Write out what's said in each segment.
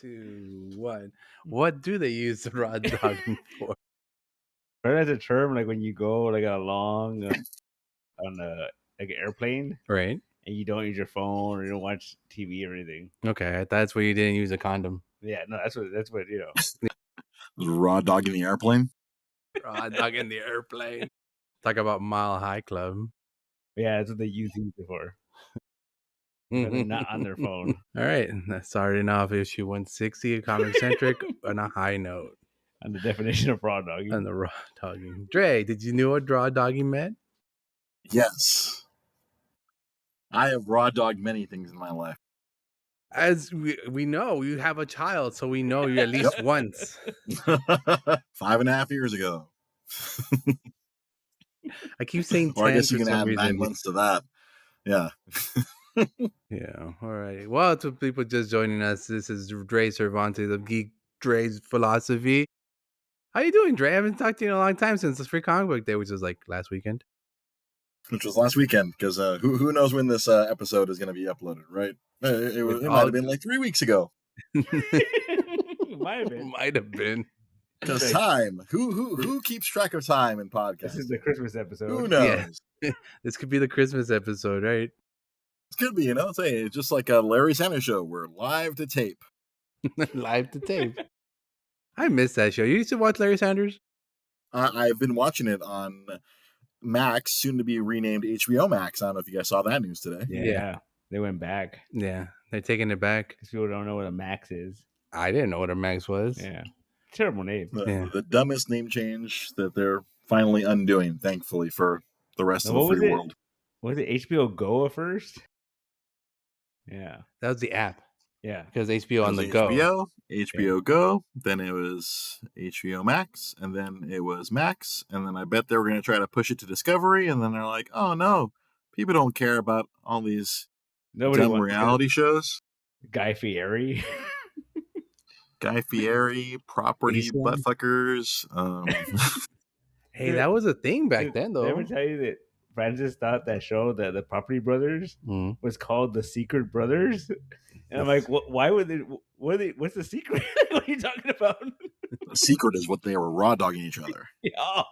2, 1. What do they use the raw dogging for? Right as a term, like when you go like a long on a like an airplane, Right. and you don't use your phone or you don't watch TV or anything. Okay, that's where you didn't use a condom. Yeah, no, that's what you know. Raw dogging the airplane. Raw dogging the airplane. Talk about Mile High Club. Yeah, that's what they use it for. But they're not on their phone. All right, that's starting off issue 160 of ComiCentric on a high note. On the definition of raw dogging. On the raw dogging. Dre, did you know what raw dogging meant? Yes. I have raw dogged many things in my life. As we know, you have a child, so we know you at least once. 5.5 years ago. I keep saying 10 or I guess you for can some add reason. 9 months to that. Yeah. Yeah. All right. Well, to people just joining us, this is Dre Cervantes of Geek, Dre's Philosophy. How you doing, Dre? I haven't talked to you in a long time since the Free Comic Book Day, which was like last weekend. Which was last weekend, because who knows when this episode is going to be uploaded, right? It might have been like 3 weeks ago. Might have been. Might have been. Because time. Who keeps track of time in podcasts? This is the Christmas episode. Who knows? Yeah. This could be the Christmas episode, right? It could be, it's just like a Larry Sanders show. We're live to tape. Live to tape. I miss that show. You used to watch Larry Sanders? I've been watching it on Max, soon to be renamed HBO Max. I don't know if you guys saw that news today. Yeah. They went back. Yeah, they're taking it back. Because people don't know what a Max is. I didn't know what a Max was. Yeah. Terrible name. The dumbest name change that they're finally undoing, thankfully, for the rest of the free world. Was it HBO Go at first? Yeah. That was the app. Yeah. Because HBO on the go. HBO Go, then it was HBO Max, and then it was Max, and then I bet they were going to try to push it to Discovery, and then they're like, oh no, people don't care about all these dumb reality shows. Guy Fieri. Guy Fieri, property buttfuckers. Hey, that was a thing back then, though. Did I ever tell you that Francis thought that show, that the Property Brothers, was called The Secret Brothers? And I'm like, why would they? What's the secret? What are you talking about? The secret is what they were raw dogging each other. Yeah.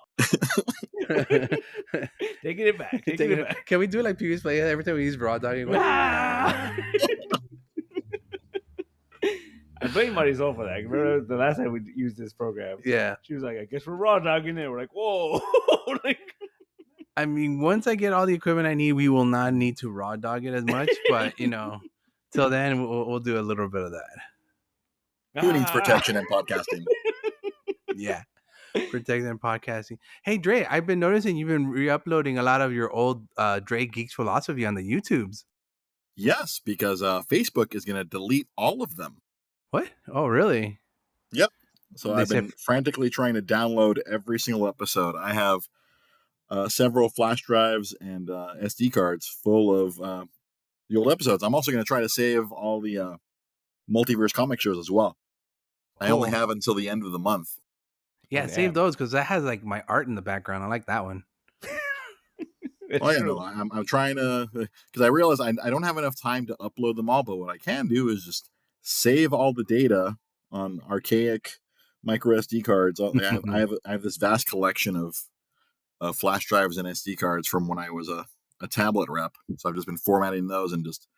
Taking it back. Taking it back. Can we do it like previous play? Every time we use raw dogging. I blame Marisol for that. Remember the last time we used this program? Yeah. She was like, I guess we're raw dogging it. We're like, whoa. I mean, once I get all the equipment I need, we will not need to raw dog it as much. But, till then, we'll do a little bit of that. Who needs protection in podcasting? Yeah. Protection and podcasting. Hey, Dre, I've been noticing you've been re-uploading a lot of your old Dre Geeks Philosophy on the YouTubes. Yes, because Facebook is going to delete all of them. What? Oh, really? Yep. So I've been frantically trying to download every single episode. I have several flash drives and SD cards full of the old episodes. I'm also going to try to save all the multiverse comic shows as well. Cool. I only have until the end of the month. Yeah, save those because that has like my art in the background. I like that one. I'm trying to, because I realize I don't have enough time to upload them all, but what I can do is just save all the data on archaic micro SD cards. I have this vast collection of flash drives and SD cards from when I was a tablet rep. So I've just been formatting those and just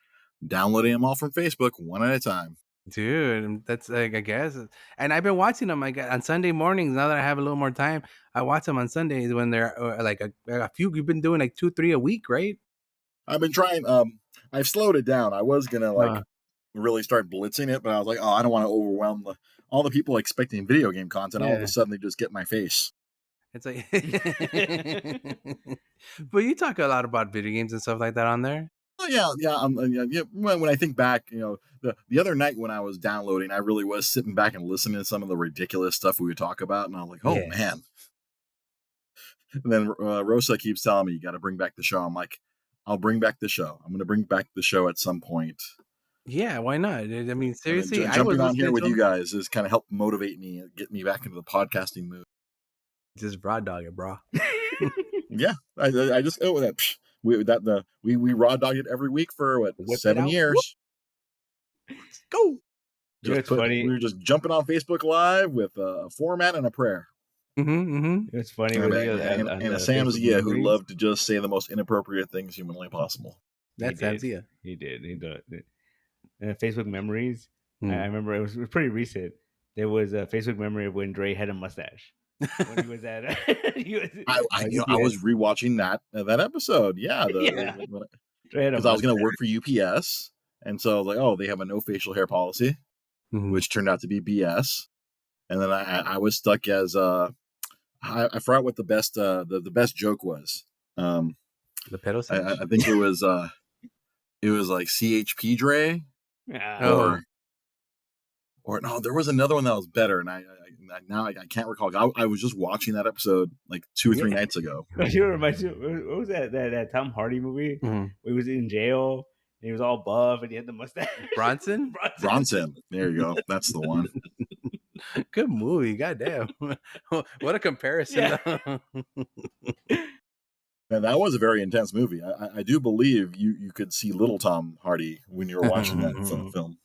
downloading them all from Facebook one at a time. Dude, that's like, I guess. And I've been watching them on Sunday mornings. Now that I have a little more time, I watch them on Sundays when they're like a few. You've been doing like 2-3 a week, right? I've been trying. I've slowed it down. I was going to really start blitzing it, but I was like, I don't want to overwhelm all the people expecting video game content. All of a sudden they just get my face. It's like, but you talk a lot about video games and stuff like that on there. Oh, yeah. When I think back, the other night when I was downloading, I really was sitting back and listening to some of the ridiculous stuff we would talk about, and I was like, man. And then Rosa keeps telling me, you got to bring back the show. I'm like, I'll bring back the show. I'm going to bring back the show at some point. Yeah, why not? I mean, seriously, jumping on here with you guys is kind of help motivate me and get me back into the podcasting mood. Just raw dog it, bro. Yeah, I just go with that. We raw dog it every week for 7 years. Let's go. We were just jumping on Facebook Live with a format and a prayer. It's funny and a Sam Zia who loved to just say the most inappropriate things humanly possible. That's Sam Zia. He did. Facebook memories. I remember it was pretty recent. There was a Facebook memory of when Dre had a mustache. When he was at, I was rewatching that episode. Yeah, because I was going to work for UPS, and so I was like, oh, they have a no facial hair policy, which turned out to be BS. And then I was stuck as I forgot what the best joke was. The pedo. I think it was like CHP Dre, or no, there was another one that was better, and I can't recall. I was just watching that episode like 2 or 3 nights ago. What was that Tom Hardy movie? He was in jail and he was all buff and he had the mustache. Bronson. There you go. That's the one. Good movie. Goddamn. What a comparison. Yeah. And that was a very intense movie. I do believe you could see little Tom Hardy when you were watching that film.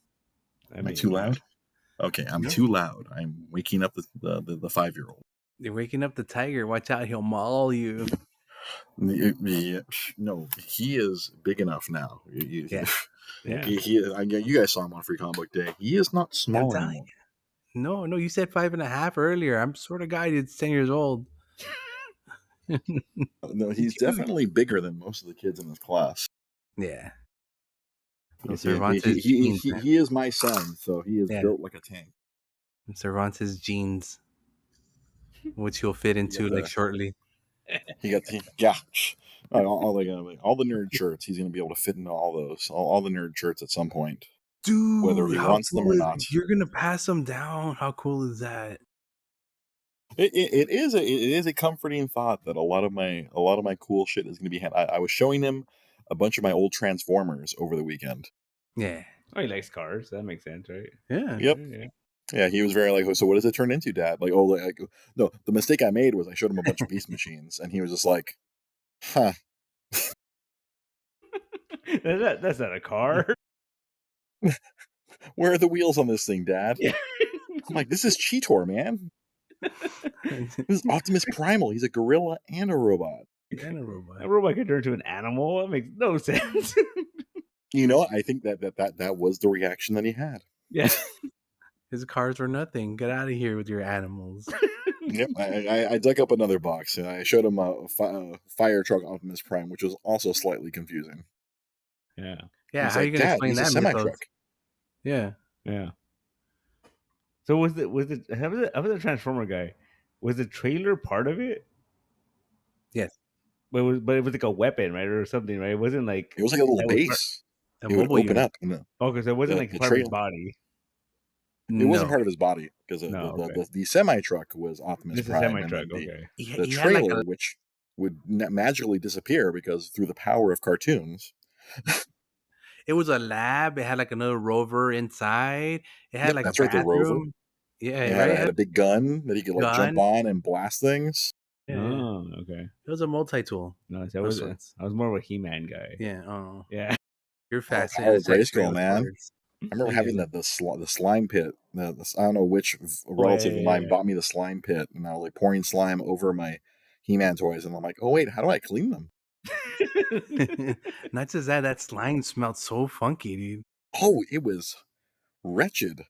Am I too loud? Okay, I'm too loud. I'm waking up the 5-year-old. You're waking up the tiger. Watch out, he'll maul you. No, he is big enough now. Yeah. You guys saw him on Free Comic Book Day. He is not small anymore. No, you said 5.5 earlier. I'm sort of guy that's 10 years old. No, he's definitely bigger than most of the kids in his class. Yeah. He is my son, so he is built like a tank. Cervantes' jeans, which he'll fit into shortly. All the nerd shirts. He's going to be able to fit into all those, all the nerd shirts at some point. Dude, whether he wants them or not. You're going to pass them down. How cool is that? It is a comforting thought that a lot of my cool shit is going to be had. I was showing him a bunch of my old Transformers over the weekend. Yeah. Oh, he likes cars. That makes sense, right? Yeah. Yep. Yeah, he was very like, so what does it turn into, Dad? Like, no, the mistake I made was I showed him a bunch of Beast Machines, and he was just like, huh. That's not a car. Where are the wheels on this thing, Dad? Yeah. I'm like, this is Cheetor, man. This is Optimus Primal. He's a gorilla and a robot. A robot could turn into an animal? That makes no sense. I think that was the reaction that he had. Yeah. His cars were nothing. Get out of here with your animals. Yep. I dug up another box and I showed him a fire truck Optimus Prime, which was also slightly confusing. Yeah. Yeah. How are you going to explain that? A semi-truck. Yeah. Yeah. So was the Transformer guy? Was the trailer part of it? Yes. But it was like a weapon, right, or something, right? It wasn't like it was like a little base. It would open up. Okay, so it wasn't like part of his body. It wasn't part of his body because the semi truck was Optimus Prime. The semi truck, okay. The trailer, which would magically disappear because through the power of cartoons. It was a lab. It had like another rover inside. It had like a bathroom. The rover. Yeah, it had a big gun that he could jump on and blast things. Yeah. Oh, okay. It was a multi-tool. No, I was more of a He-Man guy. Yeah. Oh. Yeah. You're fast. Grayskull, man. I remember having the slime pit. I don't know which relative of mine bought me the slime pit, and I was like pouring slime over my He-Man toys, and I'm like, oh wait, how do I clean them? Not just that slime smelled so funky, dude. Oh, it was wretched.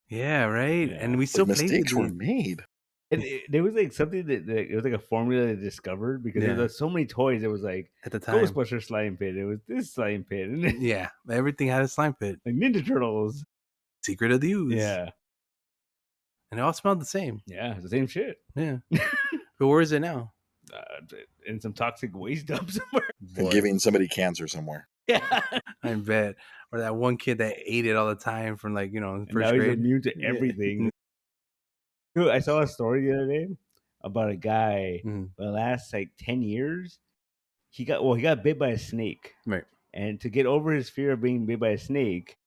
Yeah, right. Yeah. And we still played mistakes were made. And there was like something that it was like a formula they discovered because there was so many toys. It was like at the time Ghostbuster slime pit. It was this slime pit. Yeah, everything had a slime pit. Like Ninja Turtles. Secret of the Ooze. Yeah. And it all smelled the same. Yeah, it's the same shit. Yeah. But where is it now? In some toxic waste dump somewhere. And giving somebody cancer somewhere. Yeah. I bet. Or that one kid that ate it all the time from first grade. He's immune to everything. Dude, I saw a story the other day about a guy for the last 10 years. He got bit by a snake. Right. And to get over his fear of being bit by a snake,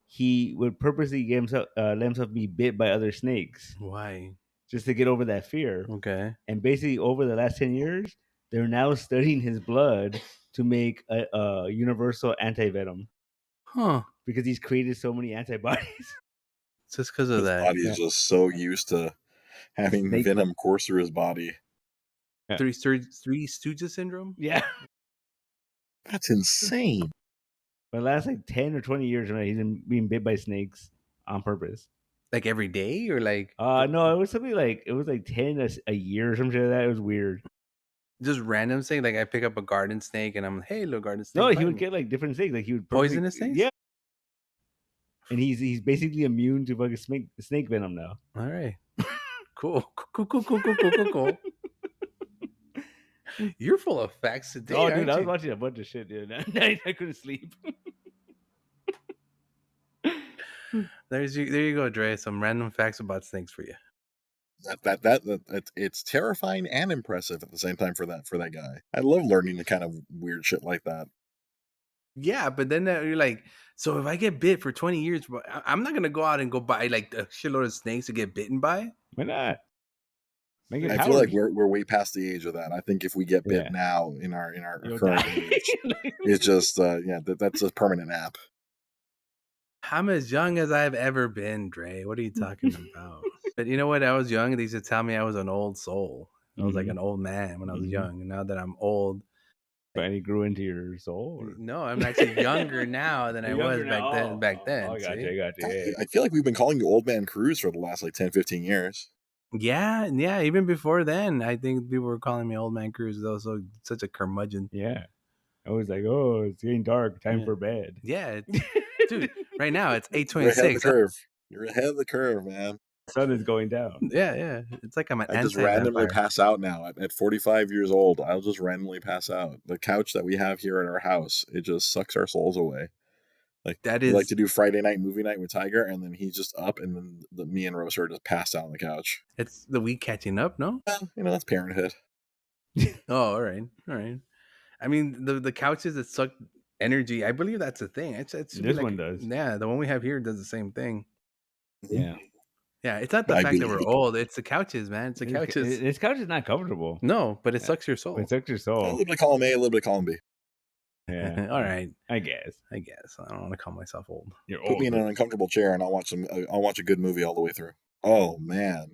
he would purposely let himself be bit by other snakes. Why? Just to get over that fear. Okay. And basically, over the last 10 years, they're now studying his blood to make a universal anti-venom. Huh. Because he's created so many antibodies. just because of His that. body is just so used to having Snake. venom course through his body. Three Stooges syndrome. Yeah. That's insane. For the last like 10 or 20 years, right, he's been being bit by snakes on purpose. Like every day, or like No, it was something like 10 a year or something like that. It was weird. just random thing. Like I pick up a garden snake and I'm, hey, little garden snake. No, bite he would me. get like different snakes. Like he would Poisonous snakes? Yeah. And he's basically immune to fucking snake venom now. All right. Cool. You're full of facts today. Oh, dude, aren't I was you? watching a bunch of shit, dude. I couldn't sleep. There you go, Dre. Some random facts about snakes for you. It's terrifying and impressive at the same time for that guy. I love learning the kind of weird shit like that. Yeah, but then you're like, so if I get bit for 20 years, I'm not gonna go out and go buy like a shitload of snakes to get bitten by. Why not? I feel like we're way past the age of that. I think if we get bit now in our current age, it's just that's a permanent app. I'm as young as I've ever been, Dre. What are you talking about? But you know what? I was young. They used to tell me I was an old soul. I was like an old man when I was young. And now that I'm old, finally grew into your soul? Or? No, I'm actually younger now than I was back then. I got you. Yeah. I feel like we've been calling you Old Man Cruz for the last like 10, 15 years. Yeah. Even before then, I think people were calling me Old Man Cruz. That was such a curmudgeon. Yeah. I was like, oh, it's getting dark. Time for bed. Yeah. Dude, right now it's 8:26. You're ahead of the curve, man. The sun is going down. Yeah. It's like I'm an I just randomly pass out now. At 45 years old, I'll just randomly pass out. The couch that we have here at our house, it just sucks our souls away. Like we like to do Friday night movie night with Tiger, and then he's just up, and then me and Rose are just passed out on the couch. It's the week catching up, no? Well, that's Parenthood. Oh, all right. I mean, the couches that suck energy, I believe that's a thing. This one does. Yeah, the one we have here does the same thing. Yeah. Yeah, it's not the fact that we're old. It's the couches, man. It's the couches. This couch is not comfortable. No, but it sucks your soul. It sucks your soul. A little bit of column A, a little bit of column B. Yeah. All right. I guess. I don't want to call myself old. You're Put me in an uncomfortable chair and I'll watch a good movie all the way through. Oh man.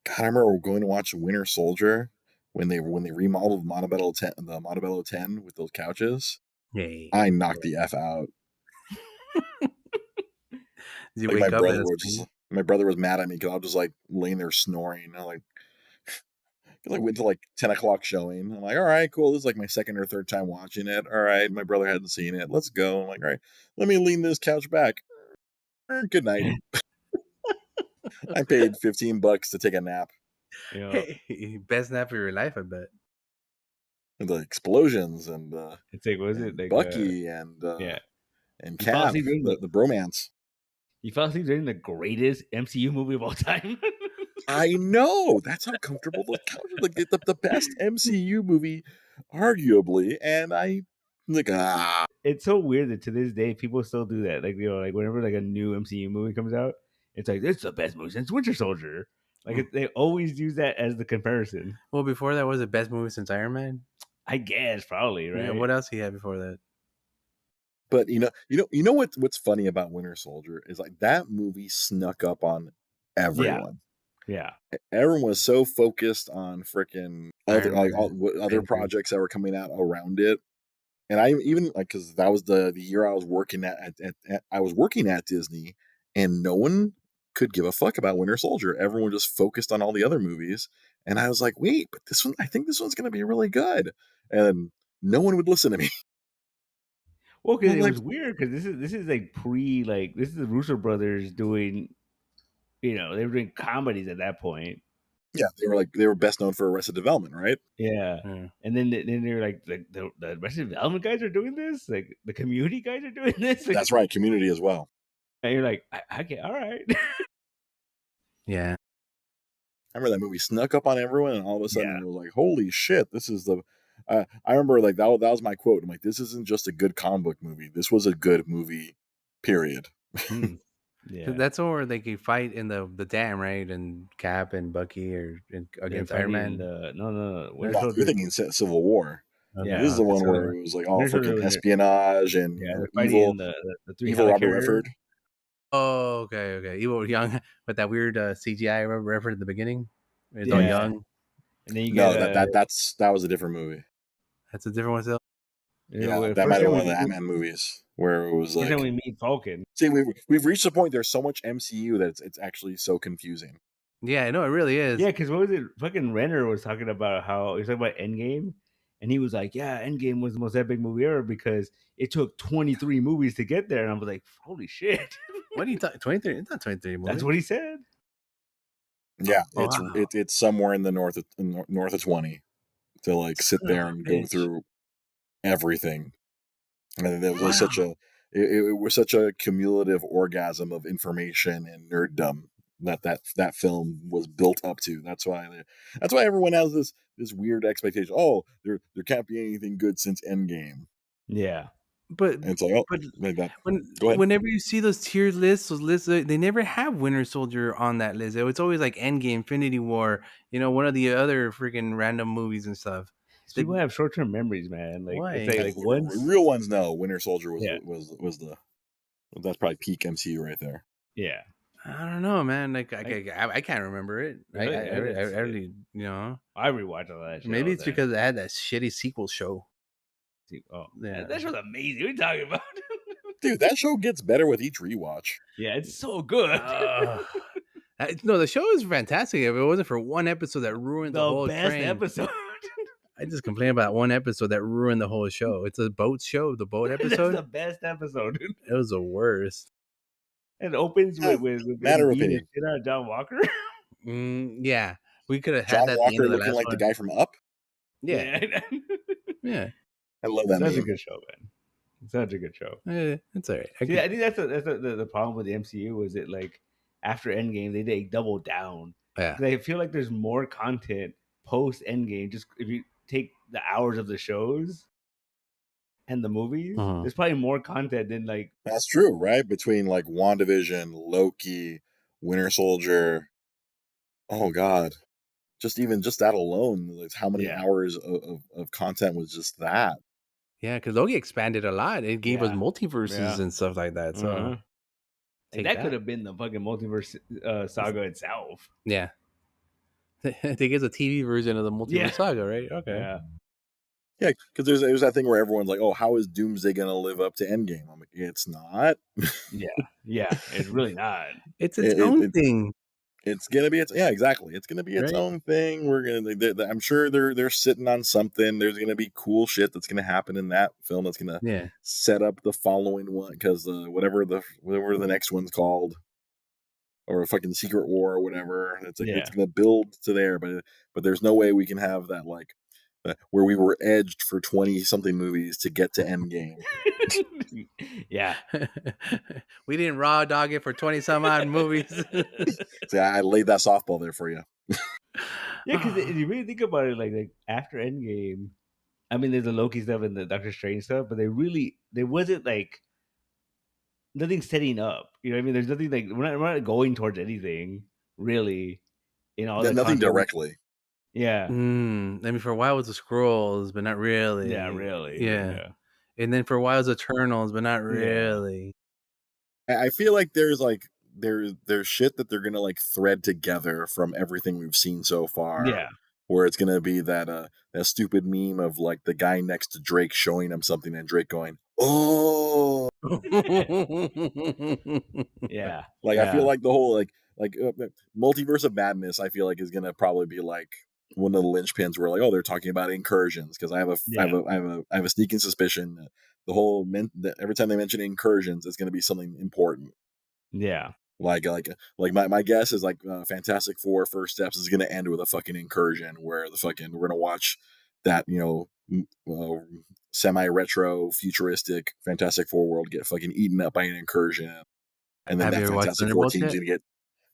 God, I remember going to watch Winter Soldier when they remodeled the Montebello 10 with those couches. Yay. I knocked the F out. Did you wake up? My brother was mad at me because I was just like laying there snoring. I went to like 10 o'clock showing. I'm like, all right, cool. This is like my second or third time watching it. All right, my brother hadn't seen it. Let's go. I'm like, all right, let me lean this couch back. Good night. I paid $15 to take a nap. Hey, best nap of your life, I bet. And the explosions and it's like, was it like Bucky and Cap, the bromance. You fell asleep during the greatest MCU movie of all time. I know. That's how comfortable the couch is. Like the best MCU movie, arguably. And I like It's so weird that to this day people still do that. Like like whenever like a new MCU movie comes out, it's like, this is the best movie since Winter Soldier. Like they always use that as the comparison. Well, before that was the best movie since Iron Man. I guess probably, right? Yeah, what else he had before that? But you know what's funny about Winter Soldier is like that movie snuck up on everyone. Yeah. Everyone was so focused on freaking other projects that were coming out around it. And I even like, because that was the year I was working at Disney, and no one could give a fuck about Winter Soldier. Everyone just focused on all the other movies, and I was like, wait, but this one, I think this one's going to be really good, and no one would listen to me. Well, because it was weird, because this is like this is the Russo brothers doing, they were doing comedies at that point. Yeah, they were best known for Arrested Development, right? Yeah. And then they're like the Arrested Development guys are doing this, like the Community guys are doing this. Like, that's right, Community as well. And you're like, okay, all right. Yeah. I remember that movie snuck up on everyone, and all of a sudden it was like, holy shit, this is the. I remember like that was my quote. I'm like, this isn't just a good comic book movie. This was a good movie, period. Yeah, that's where they can fight in the dam, right? And Cap and Bucky against Iron Man. No. You're thinking Civil War. Yeah, this is the one where it was like all freaking espionage and evil Robert Redford. Oh, okay. Evil Young with that weird CGI reference at the beginning. It's all Yeah. young. And then you get No, that was a different movie. That's a different one still. Yeah, that first might have time one we of the meet, Ant-Man movies where it was first time like, we meet Falcon. see, we've reached the point. There's so much MCU that it's actually so confusing. Yeah, I know it really is. Yeah, because what was it? Fucking Renner was talking about how he was talking about Endgame, and he was like, "Yeah, Endgame was the most epic movie ever because it took 23 movies to get there." And I was like, "Holy shit!" What are you talking? 23? It's not 23 movie. That's what he said. Yeah, Oh, wow. it's somewhere in the north of 20 to like sit Son of there a and go bitch. through everything. And it was such Wow. a it was such a cumulative orgasm of information and nerddom that film was built up to. That's why everyone has this weird expectation. Oh, there can't be anything good since Endgame. Yeah, But And it's like, oh, but like that. when Go ahead. whenever you see those tier lists, those lists, they never have Winter Soldier on that list. It's always like Endgame, Infinity War, one of the other freaking random movies and stuff. That people have short term memories, man. Like it's why? like once. Real ones know Winter Soldier Yeah, was the that's probably peak MCU right there. yeah. I don't know, man. Like I can't remember it. Really? I really, I rewatched all that shit maybe all it's the time. because I had that shitty sequel show. Oh, Yeah. that show's amazing. What are you talking about? Dude, that show gets better with each rewatch. Yeah, it's so good. No, the show is fantastic. If it wasn't for one episode that ruined the The whole best train, episode. I just complain about one episode that ruined the whole show. It's a boat show, the boat That's episode. the best episode, dude. It was the worst. It opens Eh, with matter him of beating the opinion. shit out of John Walker. Yeah, we could have had John that at the end Walker of the looking last like the one. guy from Up. Yeah, Yeah, yeah, I love that such a meme. good show, man. Such a good show. it's all right. See, I think that's the problem with the MCU was it like after Endgame they double down. Yeah. 'Cause I feel like there's more content post Endgame. Just if you take the hours of the shows and the movies, Mhm. there's probably more content than like That's true, right? Between like WandaVision, Loki, Winter Soldier. Oh God. Just that alone, like how many yeah, hours of content was just that? Yeah, because Loki expanded a lot. It gave us yeah, multiverses yeah. and stuff like that. So Uh-huh. And take that could that. have been the fucking multiverse saga itself. Yeah, they gave a TV version of the multiverse Yeah. saga, right? Okay. Yeah. Yeah, because there's that thing where everyone's like, "Oh, how is Doomsday gonna live up to Endgame?" I'm like, "It's not. Yeah. It's really not. It's its It, own it, thing, it's gonna be exactly. It's gonna be its right? own thing. We're gonna. I'm sure they're sitting on something. There's gonna be cool shit that's gonna happen in that film that's gonna Yeah. set up the following one because whatever the next one's called or a fucking Secret War or whatever. It's like Yeah. it's gonna build to there, but there's no way we can have that like where we were edged for 20 something movies to get to Endgame. Yeah. We didn't raw dog it for 20 some odd movies. See, I laid that softball there for you. Yeah, because if you really think about it, like after Endgame, I mean, there's the Loki stuff and the Doctor Strange stuff, but there wasn't like nothing setting up. You know what I mean? There's nothing like we're not going towards anything really in all the Nothing content. directly. Yeah. I mean, for a while it was the Scrolls, but not really. Yeah, really. Yeah. And then for a while it was Eternals, but not really. I feel like there's shit that they're gonna like thread together from everything we've seen so far. Yeah. Where it's gonna be that stupid meme of like the guy next to Drake showing him something and Drake going, "Oh." Yeah. Like I feel like the whole multiverse of madness. I feel like is gonna probably be like one of the linchpins where like, oh, they're talking about incursions because I have a sneaking suspicion that the whole that every time they mention incursions, it's gonna be something important. Yeah. Like my guess is like Fantastic Four First Steps is gonna end with a fucking incursion where we're gonna watch that semi retro futuristic Fantastic Four world get fucking eaten up by an incursion, and then Have that you ever watched Fantastic Four Thunderbolts team's yet?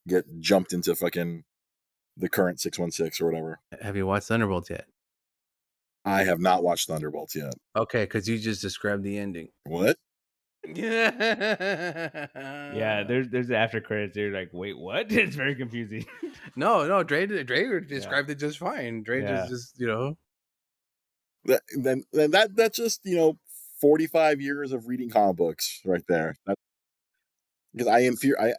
gonna get jumped into fucking the current 616 or whatever. Have you watched Thunderbolts yet? I have not watched Thunderbolts yet. Okay, because you just described the ending. What? Yeah, there's the after credits. They're like, wait, what? It's very confusing. No, Dre described it just fine. Dre Yeah. just That's just 45 years of reading comic books right there. because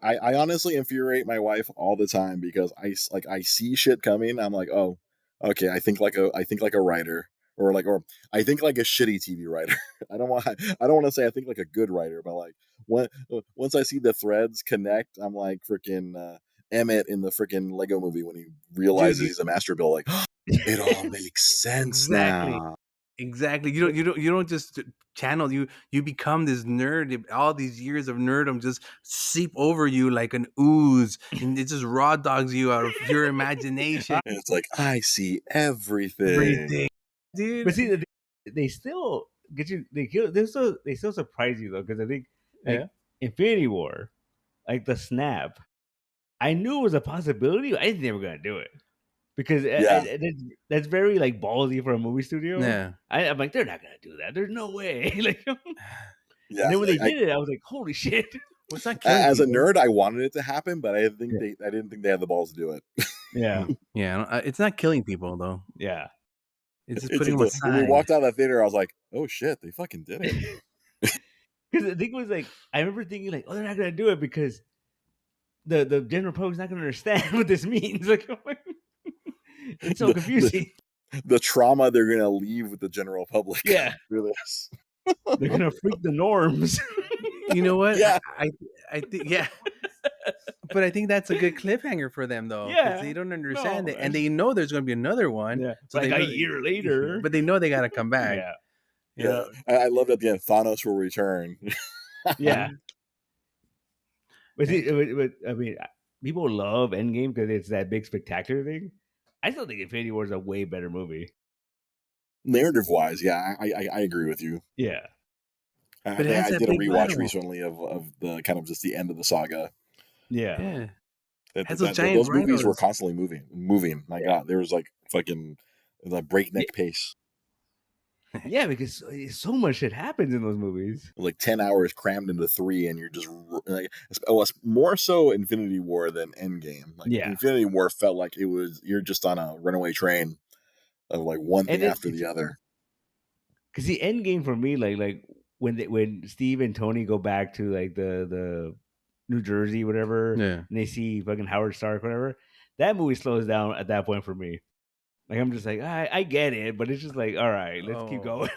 I honestly infuriate my wife all the time because I see shit coming. I'm like, oh, okay. I think like a writer, or I think like a shitty TV writer. I don't want to say I think like a good writer, but like once I see the threads connect, I'm like freaking Emmett in the freaking Lego movie when he realizes he's a master builder. Like, it all makes sense now. Exactly. You don't just channel. You become this nerd. All these years of nerdom just seep over you like an ooze, and it just raw dogs you out of your imagination. And it's like, I see everything. Everything, dude. But see, they still get you. They still surprise you though, because I think like Infinity War, like the snap, I knew it was a possibility. But I didn't think they were gonna do it because that's very like ballsy for a movie studio. Yeah. I'm like, they're not gonna do that. There's no way. Like, Yeah. And then when they did it, I was like, holy shit. What's not as a nerd, I wanted it to happen, but I didn't think they had the balls to do it. Yeah. Yeah. It's not killing people though. Yeah. It's just putting them When aside. we walked out of that theater, I was like, oh shit, they fucking did it. Because the thing was like, I remember thinking like, oh, they're not gonna do it because the general public's not gonna understand what this means. Like, it's so confusing. The trauma they're gonna leave with the general public. Yeah. Through this. They're gonna freak the norms. You know what? Yeah. I think but I think that's a good cliffhanger for them though. Yeah. They don't understand it, and they know there's going to be another one. Yeah. So like a year later, but they know they got to come back. Yeah. I loved at the end. Thanos will return. Yeah. But see, I mean, people love Endgame because it's that big spectacular thing. I still think Infinity War is a way better movie. Narrative wise, yeah, I agree with you. Yeah. But I did a rewatch recently of the kind of just the end of the saga. Yeah. Those movies were constantly moving. My God, there was like fucking breakneck pace. Yeah, because so much shit happens in those movies. Like 10 hours crammed into 3, and you're just like, it's more so Infinity War than Endgame. Like, Infinity War felt like you're just on a runaway train of like one thing after the other. Because the Endgame for me, like when Steve and Tony go back to like the New Jersey, whatever, and they see fucking Howard Stark, whatever, that movie slows down at that point for me. Like, I'm just like, I get it, but it's just like, all right, let's keep going.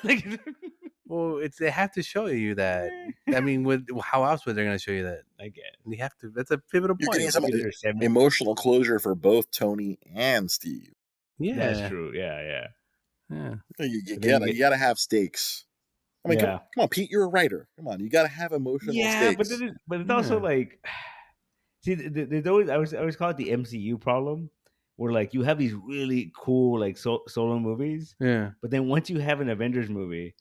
Well, they have to show you that. I mean, how else would they going to show you that? I get. They have to. That's a pivotal point. You're getting some emotional closure for both Tony and Steve. Yeah, that's true. Yeah. You gotta have stakes. I mean, come on, Pete, you're a writer. Come on, you gotta have emotional stakes. But it's also like, see, there's always I always call it the MCU problem, where like you have these really cool like solo movies, but then once you have an Avengers movie,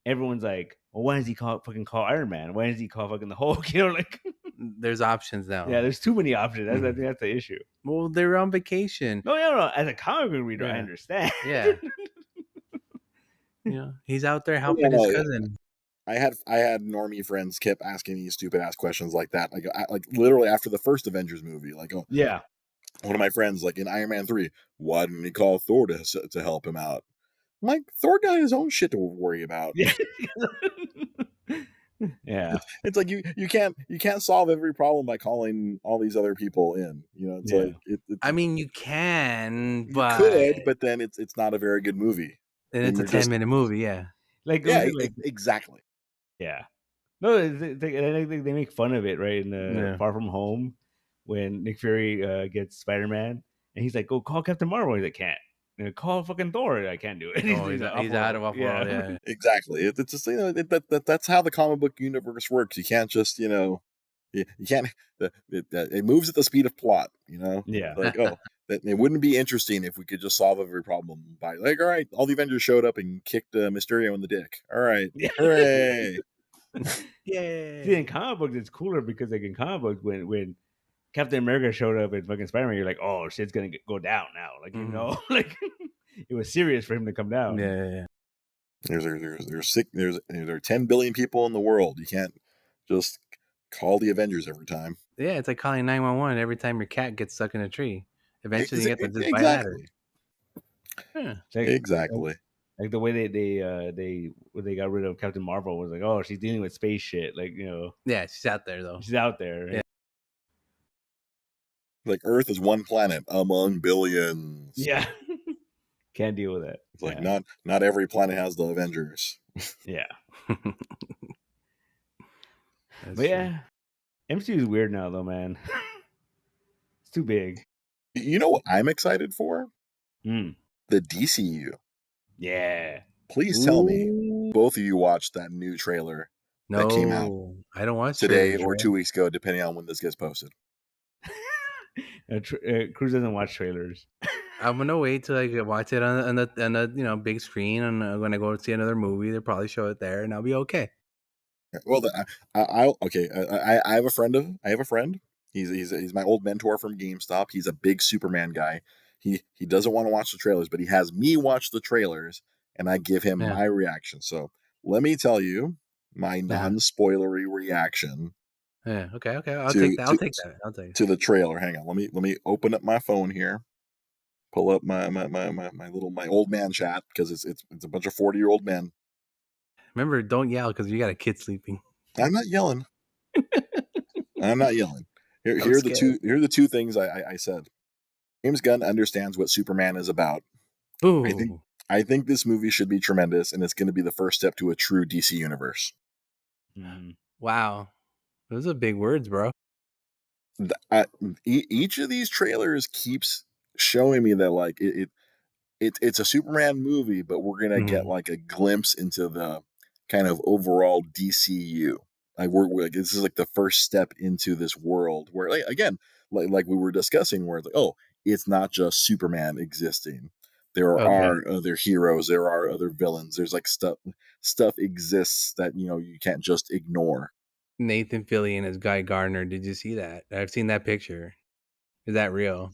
everyone's like, well, why does he call Iron Man? Why does he call fucking the Hulk? You know, like there's options now. Yeah, there's too many options. I think that's the issue. Well, they're on vacation. No. As a comic book reader, I understand. Yeah. He's out there helping his cousin. I had normie friends kept asking me stupid ass questions like that. Like literally after the first Avengers movie, like one of my friends, like in Iron Man 3, why didn't he call Thor to help him out? I'm like, Thor got his own shit to worry about. Yeah. It's like you can't solve every problem by calling all these other people in. It's like I mean, you can, but could, but then it's not a very good movie. And it's a 10-minute movie, exactly. Yeah. No, they make fun of it, right? In Far From Home, when Nick Fury gets Spider-Man, and he's like, "Go call Captain Marvel." He's like, "Can't." Call fucking Thor. I can't do it. He's out of Off-World. Yeah. Exactly. It's just that's how the comic book universe works. You can't just you can't. It moves at the speed of plot. Yeah. Like it wouldn't be interesting if we could just solve every problem by like, all right, all the Avengers showed up and kicked Mysterio in the dick. All right, hooray! Yeah. See, in comic books, it's cooler because like in comic books, when Captain America showed up in fucking Spider-Man, you're like, oh, shit's gonna go down now. Like like it was serious for him to come down. Yeah. There are 10 billion people in the world. You can't just call the Avengers every time. Yeah, it's like calling 911 every time your cat gets stuck in a tree. Eventually, you get to just bite at it. Exactly. Like the way they got rid of Captain Marvel was like, oh, she's dealing with space shit. Like, Yeah, she's out there though. she's out there. Right? Yeah. Like Earth is one planet among billions. Yeah. Can't deal with that. It's like Yeah. not every planet has the Avengers. Yeah. That's But true. yeah, MCU is weird now though, man. It's too big. You know what I'm excited for? Mm. The DCU. Yeah. Please tell me Ooh. both of you watched that new trailer that came out No, I don't watch today trailers, or right? 2 weeks ago, depending on when this gets posted. Cruz doesn't watch trailers. I'm gonna wait till I watch it on the big screen, and when I go see another movie, they'll probably show it there, and I'll be okay. Well, I have a friend. He's my old mentor from GameStop. He's a big Superman guy. He doesn't want to watch the trailers, but he has me watch the trailers, and I give him Yeah. my reaction. So let me tell you my non-spoilery reaction. Yeah. Okay. I'll take that. I'll take that. To the trailer. Hang on. Let me open up my phone here. Pull up my old man chat, because it's a bunch of 40-year-old men. Remember, don't yell because you got a kid sleeping. I'm not yelling. I'm not yelling. Here are the two things I said. James Gunn understands what Superman is about. Ooh. I think this movie should be tremendous, and it's going to be the first step to a true DC universe. Wow, those are big words, bro. Each of these trailers keeps showing me that like it's a Superman movie, but we're gonna get like a glimpse into the kind of overall DCU. Like we're this is like the first step into this world where, like, again, like we were discussing, where it's like, oh, it's not just Superman existing. There are other heroes. There are other villains. There's like stuff exists that you can't just ignore. Nathan Fillion as Guy Gardner. Did you see that? I've seen that picture. Is that real?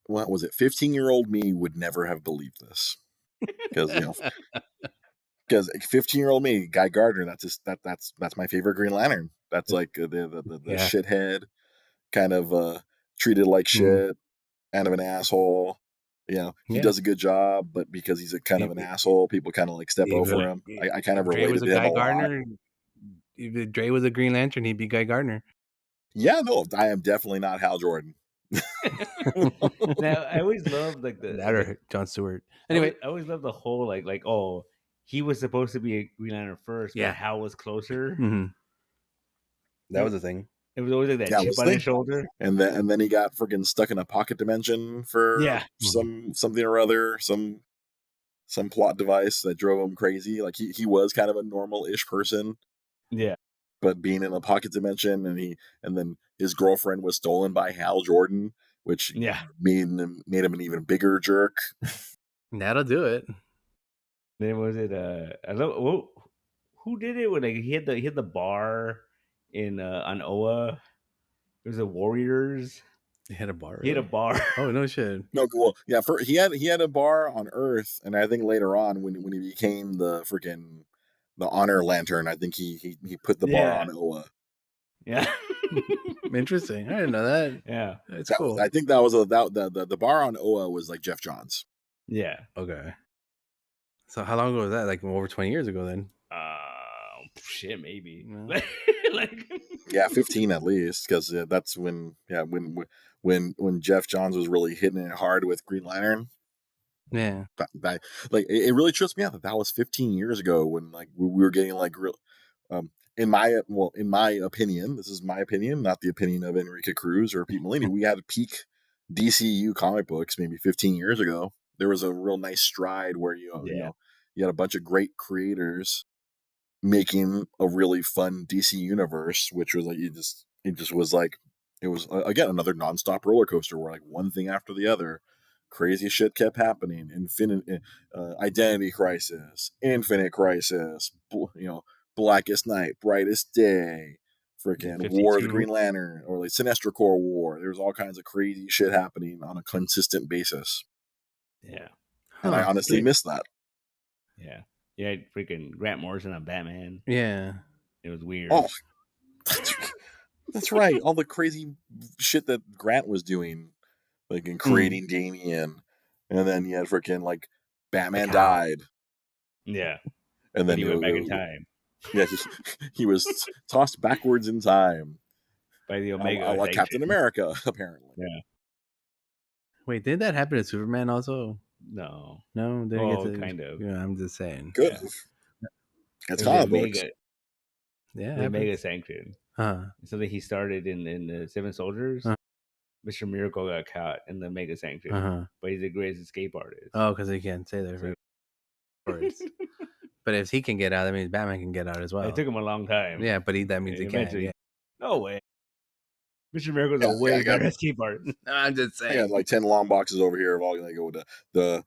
What was it? 15-year-old me would never have believed this, because 15-year-old me, Guy Gardner, that's my favorite Green Lantern. That's like the shithead, kind of treated like shit, kind of an asshole. He does a good job, but because he's a kind of an asshole, people kind of like step over him. I kind of related to him a lot. If Dre was a Green Lantern, he'd be Guy Gardner. Yeah, no, I am definitely not Hal Jordan. Now, I always loved like that or John Stewart. Anyway, I always loved the whole like oh, he was supposed to be a Green Lantern first, but Hal was closer. That was the thing. It was always like that chip on his shoulder, and then he got freaking stuck in a pocket dimension for something or other, some plot device that drove him crazy. Like he was kind of a normal-ish person. Yeah. But being in a pocket dimension, and then his girlfriend was stolen by Hal Jordan, which made him an even bigger jerk. That'll do it. Then was it who did it when he had the bar in on Oa? It was the Warriors. He had a bar. He had a bar. Oh no shit. No, cool. Yeah, he had a bar on Earth, and I think later on when he became the freaking Honor Lantern, I think he put the bar on Oa. Yeah. Interesting. I didn't know that. Yeah. It's cool. I think that was the bar on Oa was like Jeff Johns. Yeah. Okay. So how long ago was that? Like over 20 years ago then? Shit, maybe. Like 15 at least, because that's when Jeff Johns was really hitting it hard with Green Lantern. Yeah. Like it really trips me out that was 15 years ago, when like we were getting like real in my opinion, this is my opinion, not the opinion of Enrique Cruz or Pete Molini. We had peak DCU comic books maybe 15 years ago. There was a real nice stride where you had a bunch of great creators making a really fun DC universe, which was like it just was like, it was again another nonstop roller coaster where like one thing after the other, crazy shit kept happening. Identity Crisis, Infinite Crisis, Blackest Night, Brightest Day, freaking War of the Green Lantern, or like Sinestro Corps War. There's all kinds of crazy shit happening on a consistent basis. Yeah. And I honestly miss that. Yeah. Yeah, freaking Grant Morrison on Batman. Yeah. It was weird. Oh, that's right. All the crazy shit that Grant was doing, like in creating Damian, And then you had freaking like Batman Like how? died. Yeah. And But then he went back in time Yeah, he was tossed backwards in time. by the Omega Like Captain sanction. America, apparently. Yeah. Wait, didn't that happen to Superman also? No. No, did Oh, get to, kind of. Yeah, I'm just saying. Good. Yeah. That's It was the comic books. Omega, Yeah, the Omega sanction. Uh, Something he started in the Seven Soldiers. Uh. Mr. Miracle got caught in the Mega sanction, uh-huh. but he's the greatest escape artist. Oh, because he can't say their words. But if he can get out, that means Batman can get out as well. It took him a long time. Yeah, but that means he can. Eventually. Yeah. No way. Mr. Miracle's a way better escape artist. I'm just I saying. got like 10 long boxes over here of all like the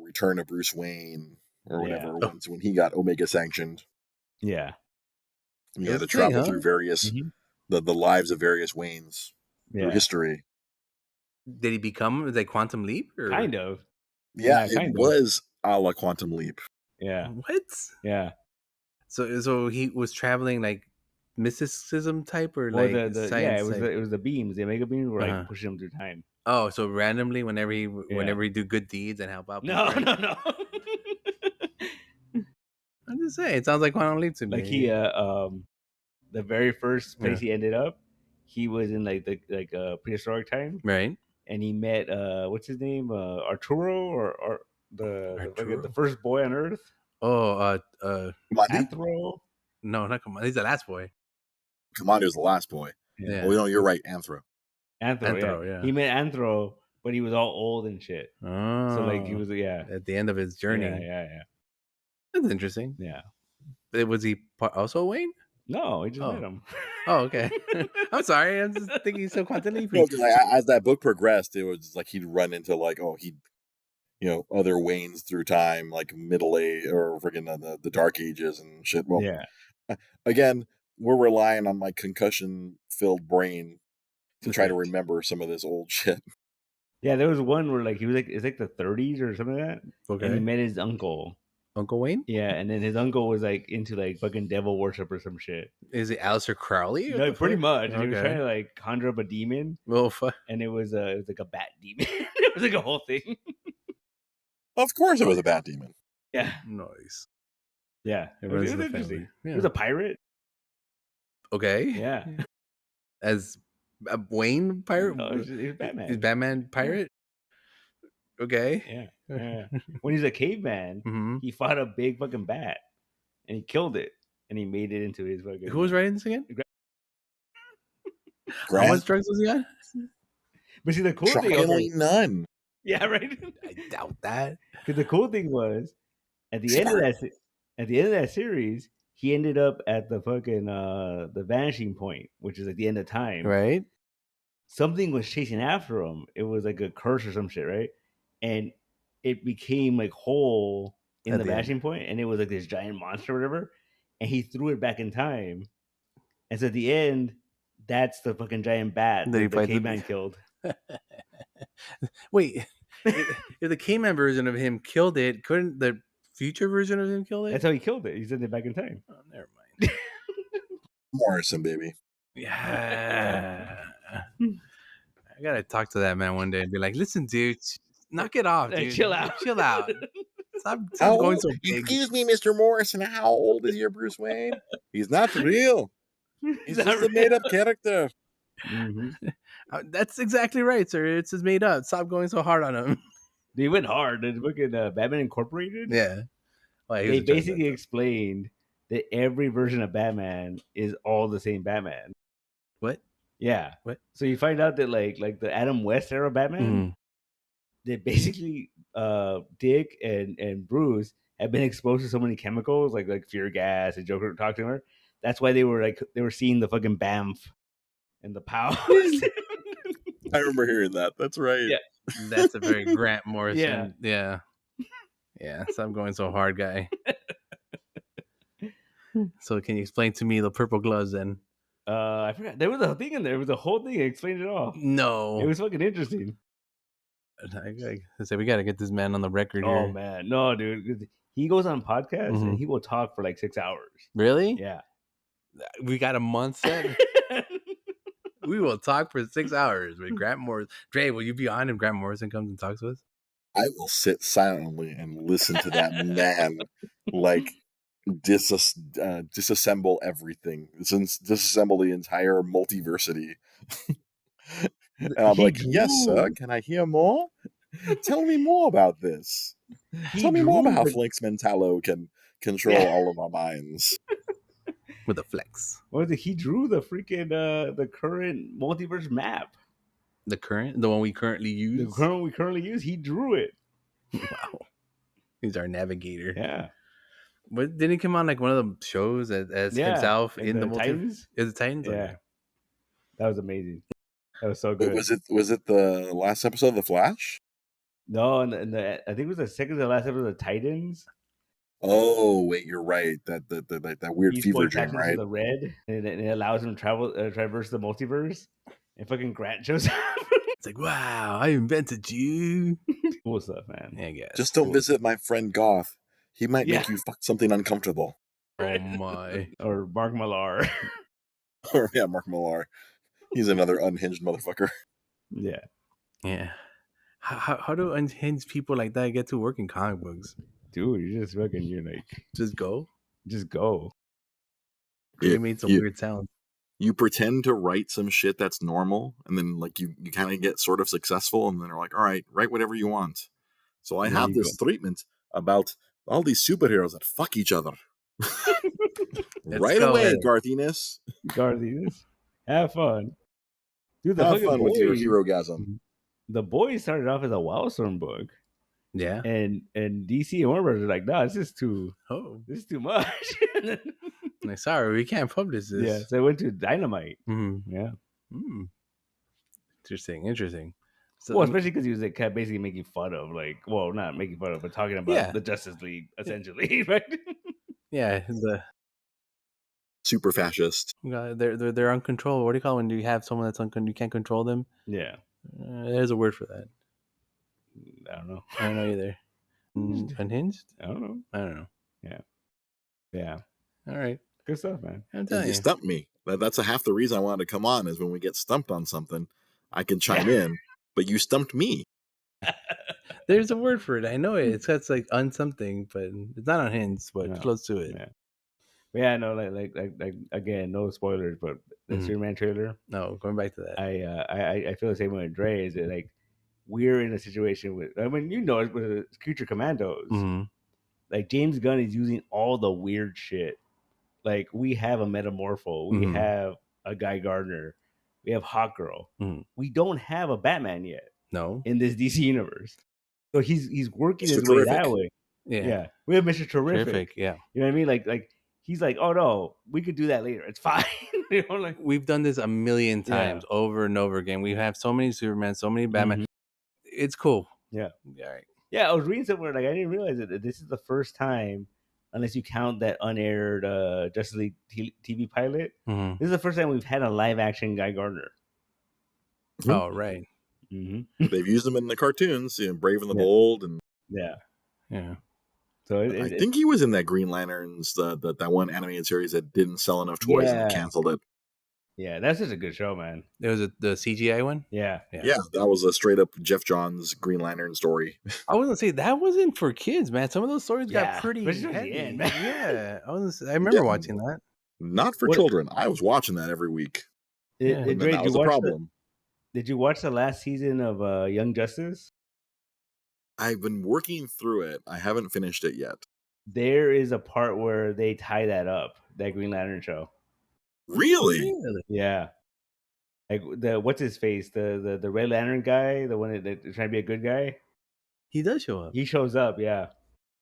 return of Bruce Wayne or whatever when he got Omega sanctioned. Yeah. And he had to travel through various the lives of various Waynes through history. Did he become like Quantum Leap? Or? Kind of. Yeah, it was a la Quantum Leap. Yeah. What? Yeah. So he was traveling like mysticism type or Well, like science type? It was the beams. The Omega beams were like pushing him through time. Oh, so randomly whenever he do good deeds and help out people. No. I'm just saying, it sounds like Quantum Leap to me. Like he the very first place he ended up, he was in like the prehistoric time. Right. And he met what's his name? Arturo or the first boy on Earth? Oh, Anthro? No, not Command. He's the last boy. Commando's the last boy. Yeah. Oh, no, you're right. Anthro, yeah. He met Anthro, but he was all old and shit. Oh. So like he was at the end of his journey. Yeah. That's interesting. Yeah. Was he also Wayne? No, he just met him. Oh, okay. I'm sorry. I'm just thinking he's so Quantum Leap. Well, as that book progressed, it was like he'd run into like other Waynes through time, like middle age or freaking the Dark Ages and shit. Well, again, we're relying on my concussion-filled brain to try to remember some of this old shit. Yeah, there was one where like he was like it's like the 30s or something like that. Okay. And he met his uncle. Uncle Wayne? Yeah, and then his uncle was like into like fucking devil worship or some shit. Is it Aleister Crowley? No, pretty much. Okay. He was trying to like conjure up a demon. Well, fuck. And it was like a bat demon. It was like a whole thing. Of course, it was a bat demon. Yeah. Nice. Yeah, it was interesting. Yeah. He was a pirate. Okay. Yeah. As a Wayne pirate? No, he was Batman. He's Batman pirate? Okay. Yeah. When he's a caveman, he fought a big fucking bat and he killed it and he made it into his fucking. Who was writing this again? Grant? How much drugs was he on? But see, the cool thing. None. Yeah, right. I doubt that. Because the cool thing was, at the end of that series, he ended up at the fucking the vanishing point, which is at the end of time. Right. Something was chasing after him. It was like a curse or some shit, right? And it became like whole in the vanishing point, and it was like this giant monster or whatever. And he threw it back in time. And so at the end, that's the fucking giant bat that the caveman killed. Wait, if the caveman version of him killed it, couldn't the future version of him kill it? That's how he killed it. He sent it back in time. Oh, never mind. Morrison, baby. Yeah. I gotta talk to that man one day and be like, listen, dude, knock it off, dude. Chill out. Stop going so big. Excuse me, Mr. Morrison. How old is your Bruce Wayne? He's not real. He's just a made-up character. Mm-hmm. That's exactly right, sir. It's just made up. Stop going so hard on him. They went hard. The fucking Batman Incorporated. Yeah. Well, they basically explained that every version of Batman is all the same Batman. What? Yeah. What? So you find out that like the Adam West era Batman, that basically Dick and Bruce have been exposed to so many chemicals like fear gas and Joker talked to her. That's why they were seeing the fucking BAMF and the powers. I remember hearing that. That's right. Yeah. That's a very Grant Morrison. Yeah. Stop going so hard, guy. So can you explain to me the purple gloves then? I forgot. There was a thing in there. It was a whole thing. It explained it all. No. It was fucking interesting. I say we got to get this man on the record here. Oh, man. No, dude. He goes on podcasts and he will talk for like 6 hours. Really? Yeah. We got a month set. We will talk for 6 hours with Grant Morrison. Dre, will you be on if Grant Morrison comes and talks to us? I will sit silently and listen to that man, like, disassemble everything, disassemble the entire multiversity. And I'll be He like, yes, sir, drew. can I hear more? Tell me more about this. He Tell me more about drew how the Flex Mentallo can control yeah. all of our minds. with a flex. What was it? He drew the freaking the current multiverse map. The one we currently The use. current we currently use. He drew it. Wow, he's our navigator. Yeah. But didn't he come on like one of the shows as Yeah. himself And in the Titans. Is it Titans? Yeah. Okay. That was amazing. That was so But good. was it the last episode of The Flash? No, and I think it was the second to last episode of the Titans. Oh wait, you're right. That weird Beast fever Boy dream, taps into right? the red, and it allows him to traverse the multiverse. And fucking Grant shows up. It's like, wow, I invented you. Cool stuff, man. Yeah, I guess. Just don't visit my friend Goth. He might Yeah. make you fuck something uncomfortable. Oh my. Or Mark Millar. Or yeah, Mark Millar. He's another unhinged motherfucker. Yeah. Yeah. How do unhinged people like that get to work in comic books? Dude, you're like, Just go? just go. They made some weird sounds. You pretend to write some shit that's normal, and then like you kind of get sort of successful, and then are like, all right, write whatever you want. So I have this treatment about all these superheroes that fuck each other. Right away, Garthiness. Garthiness. Have fun. Dude, have fun with your hero-gasm. The Boys started off as a Wildstorm book. Yeah. And DC and Warner Bros. are like, nah, this is too much. Like, sorry, we can't publish this. Yeah, so I went to Dynamite. Mm-hmm. Yeah. Interesting. So, well, especially because he was like kind of basically making fun of, like, well, not making fun of, but talking about the Justice League, essentially, right? Yeah, the super fascist. They're uncontrollable. What do you call it when you have someone that's you can't control them? Yeah. There's a word for that. I don't know. I don't know either. Unhinged? I don't know. Yeah. Yeah. All right. Good stuff, man. You stumped me. That's half the reason I wanted to come on is when we get stumped on something, I can chime in, but you stumped me. There's a word for it. I know it. It's like unsomething, but it's not unhinged, but close to it. Yeah, no, like again, no spoilers, but the Superman trailer. No, going back to that. I feel the same way with Dre. Is that like we're in a situation with, I mean, with the Future Commandos, like James Gunn is using all the weird shit. Like we have a Metamorpho, we have a Guy Gardner, we have Hawkgirl. We don't have a Batman yet. No, in this DC universe. So he's working his way that way. Yeah. We have Mr. Terrific. Yeah. You know what I mean? Like he's like, oh no, we could do that later. It's fine. You know, like we've done this a million times over and over again. We have so many Superman, so many Batman. It's cool. Yeah. All right. Yeah, I was reading somewhere like I didn't realize that this is the first time, unless you count that unaired Justice League TV pilot. This is the first time we've had a live action Guy Gardner. Oh right. They've used them in the cartoons, Brave and the Bold, and yeah. So I think he was in that Green Lanterns, that one animated series that didn't sell enough toys and canceled it. Yeah, that's just a good show, man. It was the CGI one. Yeah, that was a straight up Jeff Johns Green Lantern story. I was gonna say that wasn't for kids, man. Some of those stories got pretty heavy. End, yeah, I remember watching that. Not for children. I was watching that every week. That was a problem. Did you watch the last season of Young Justice? I've been working through it. I haven't finished it yet. There is a part where they tie that up, that Green Lantern show. Really? Yeah. Like what's his face? The Red Lantern guy, the one that's trying to be a good guy. He does show up. He shows up, yeah.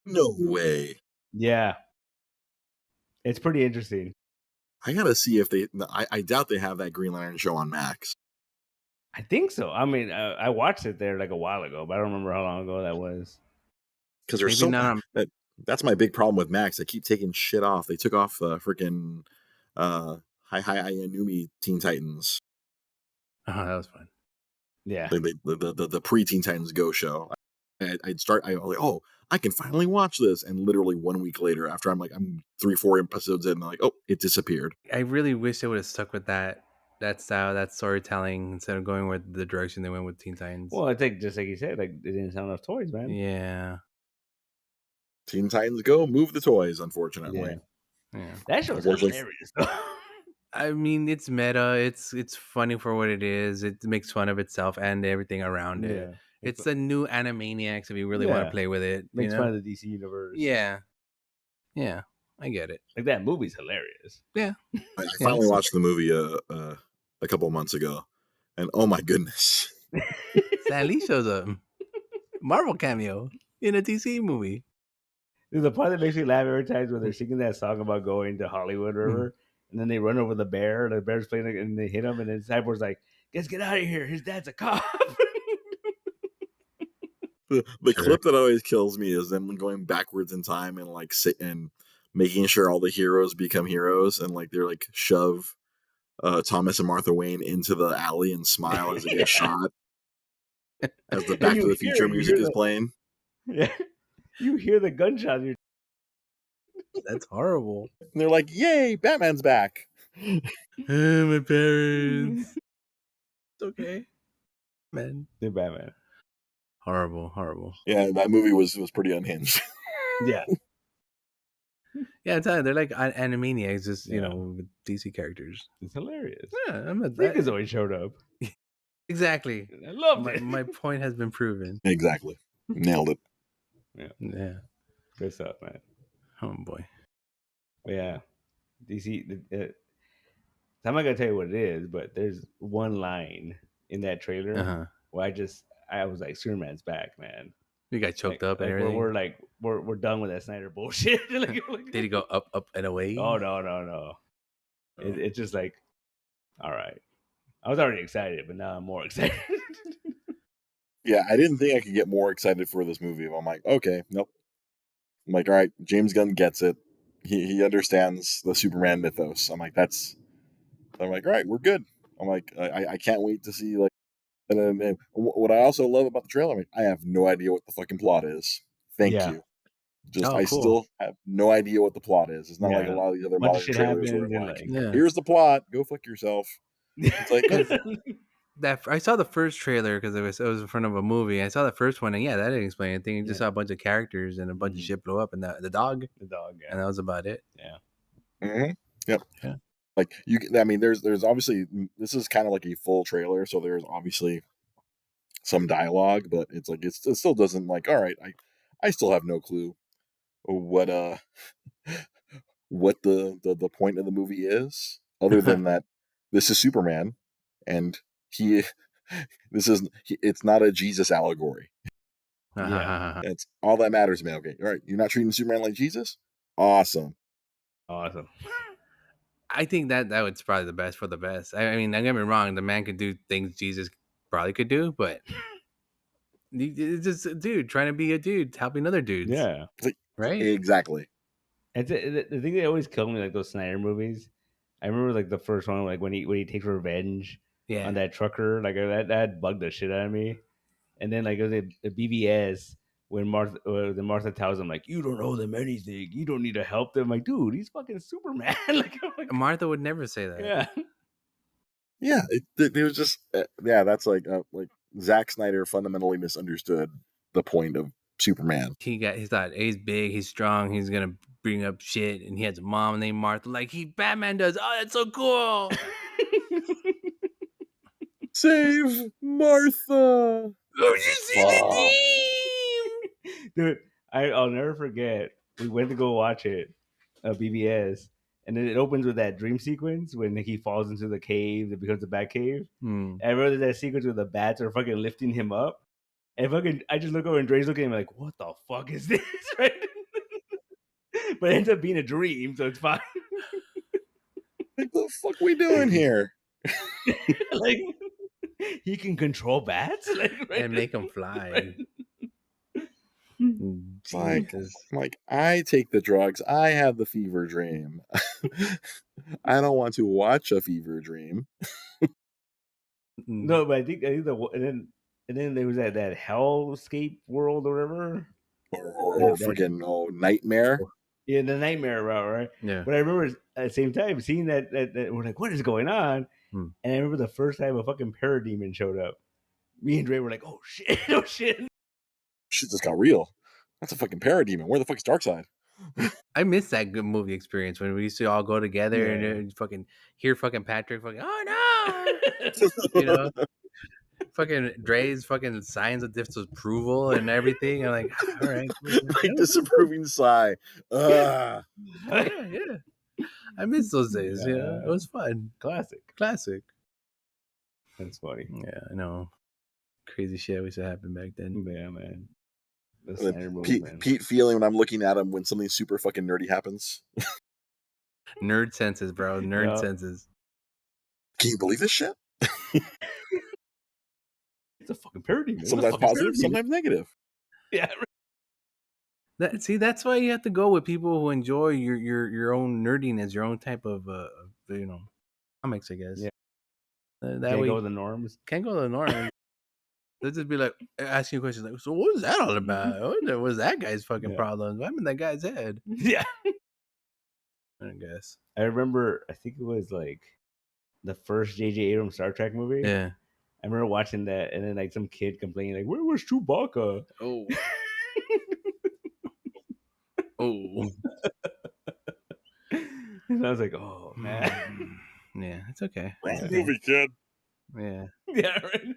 No way. Yeah. It's pretty interesting. I gotta see if I doubt they have that Green Lantern show on Max. I think so. I mean, I watched it there like a while ago, but I don't remember how long ago that was. Because there's that's my big problem with Max. They keep taking shit off. They took off the freaking Hi Inumi Teen Titans. Oh, that was fun. Yeah. The pre-Teen Titans Go show. I was like, oh, I can finally watch this. And literally 1 week later, after I'm 3-4 episodes in, I'm like, oh, it disappeared. I really wish they would have stuck with that that style, that storytelling, instead of going with the direction they went with Teen Titans. Well, I think just like you said, like they didn't sell enough toys, man. Yeah. Teen Titans Go, move the toys, unfortunately. Yeah. That show's Unfortunately- hilarious, though. I mean, it's meta. It's funny for what it is. It makes fun of itself and everything around it. Yeah. It's the new Animaniacs if you really want to Yeah. play with it. Makes you know? fun of the DC universe. Yeah. Yeah. I get it. Like that movie's hilarious. Yeah. I finally watched the movie a couple of months ago, and oh my goodness. Stan Lee shows up. Marvel cameo in a DC movie. There's a part that makes me laugh every time when they're singing that song about going to Hollywood or whatever, and then they run over the bear. The bear's playing, and they hit him, and then Cyborg's like, "Guys, get out of here! His dad's a cop." The clip that always kills me is them going backwards in time and like and making sure all the heroes become heroes, and like they're like shove Thomas and Martha Wayne into the alley and smile as they get shot as the Back to the Future music is playing. Yeah, you hear the gunshot. That's horrible. And they're like, "Yay, Batman's back!" My parents. It's okay, man. They're Batman. Horrible. Yeah, that movie was pretty unhinged. Yeah. Yeah, I'm telling you, they're like Animaniacs, just Yeah. with DC characters. It's hilarious. Yeah, I'm not Freakazoid showed up. exactly. I loved it. My point has been proven. Exactly, nailed it. Yeah. Good stuff, man. Oh boy. But yeah, DC. I'm not gonna tell you what it is, but there's one line in that trailer Uh-huh. where I was like, Superman's back, man. You got choked up and everything. We're done with that Snyder bullshit. Like, Did he go up and away? Oh no. It's just like, all right. I was already excited, but now I'm more excited. Yeah, I didn't think I could get more excited for this movie. I'm like, okay, nope. I'm like, all right, James Gunn gets it. He understands the Superman mythos. I'm like, all right, we're good. I'm like, I can't wait to see like. And what I also love about the trailer, I mean, I have no idea what the fucking plot is. Thank you. Just I still have no idea what the plot is. It's not like a lot of these other modern trailers where I'm like, here's the plot, go fuck yourself. It's like I saw the first trailer because it was in front of a movie. I saw the first one, and that didn't explain anything. You just saw a bunch of characters and a bunch of shit blow up, and the dog, and that was about it. Yeah. Mm-hmm. Yep. Yeah. Like I mean, there's obviously, this is kind of like a full trailer, so there's obviously some dialogue, but it's like it still doesn't like. All right, I still have no clue what the point of the movie is, other than that this is Superman, and it's not a Jesus allegory. It's all that matters, man. Okay, all right, you're not treating Superman like Jesus. Awesome. I think that was probably the best for the best. I mean, don't get me wrong, the man could do things Jesus probably could do, but it's just a dude trying to be a dude, helping other dudes. Yeah. Right? Exactly. And the thing that always killed me, like those Snyder movies, I remember like the first one, like when he takes revenge on that trucker, like that bugged the shit out of me. And then like it was a BBS when Martha tells him like, you don't owe them anything, you don't need to help them. Like, dude, he's fucking Superman. like Martha would never say that. Yeah. It was just that's like Zack Snyder fundamentally misunderstood the point of Superman. He thought he's big, he's strong, he's gonna bring up shit, and he has a mom named Martha, like Batman does. Oh, that's so cool. Save Martha. Oh, you see the team? Dude, I'll never forget. We went to go watch it, BBS, and then it opens with that dream sequence when he falls into the cave, it becomes a bat cave. And I remember that sequence where the bats are fucking lifting him up. And I just look over and Dre's looking at me like, what the fuck is this? Right? But it ends up being a dream, so it's fine. Like, what the fuck we doing here? Like, he can control bats? And make them fly. Like, I take the drugs. I have the fever dream. I don't want to watch a fever dream. No, but I think and then there was that hellscape world or whatever. Or freaking nightmare. Yeah, the nightmare route, right? Yeah. But I remember at the same time seeing that we're like, what is going on? Hmm. And I remember the first time a fucking parademon showed up. Me and Dre were like, "Oh shit! Oh shit!" Shit just got real. That's a fucking parademon. Where the fuck is Darkseid? I miss that good movie experience when we used to all go together Yeah. and fucking hear fucking Patrick fucking, oh no, you know, fucking Dre's fucking signs of disapproval and everything. I'm like, all right, cool, man. Like disapproving sigh. Ugh. Yeah. I miss those days. You know, it was fun. Classic. Classic. That's funny. Yeah, I know. Crazy shit used to happen back then. Yeah, man. The And Snyder then movies, man. Pete feeling when I'm looking at him when something super fucking nerdy happens. Nerd senses, bro. Nerd Yeah. senses. Can you believe this shit? It's a fucking parademon. Sometimes positive, sometimes negative. Yeah. See, that's why you have to go with people who enjoy your own nerdiness, your own type of you know, comics, I guess. Yeah. That Can't way go with the norms. can't go to the norm. They'll just be like asking you questions like, so what is that all about? What was that guy's fucking problems? What happened to that guy's head? Yeah. I guess. I remember, I think it was like the first J.J. Abrams Star Trek movie. Yeah. I remember watching that, and then like some kid complaining, like, "Where was Chewbacca?" Oh. Oh. And I was like, "Oh man." Yeah, it's okay. Wrong It's okay. movie, kid. Yeah. Yeah, right.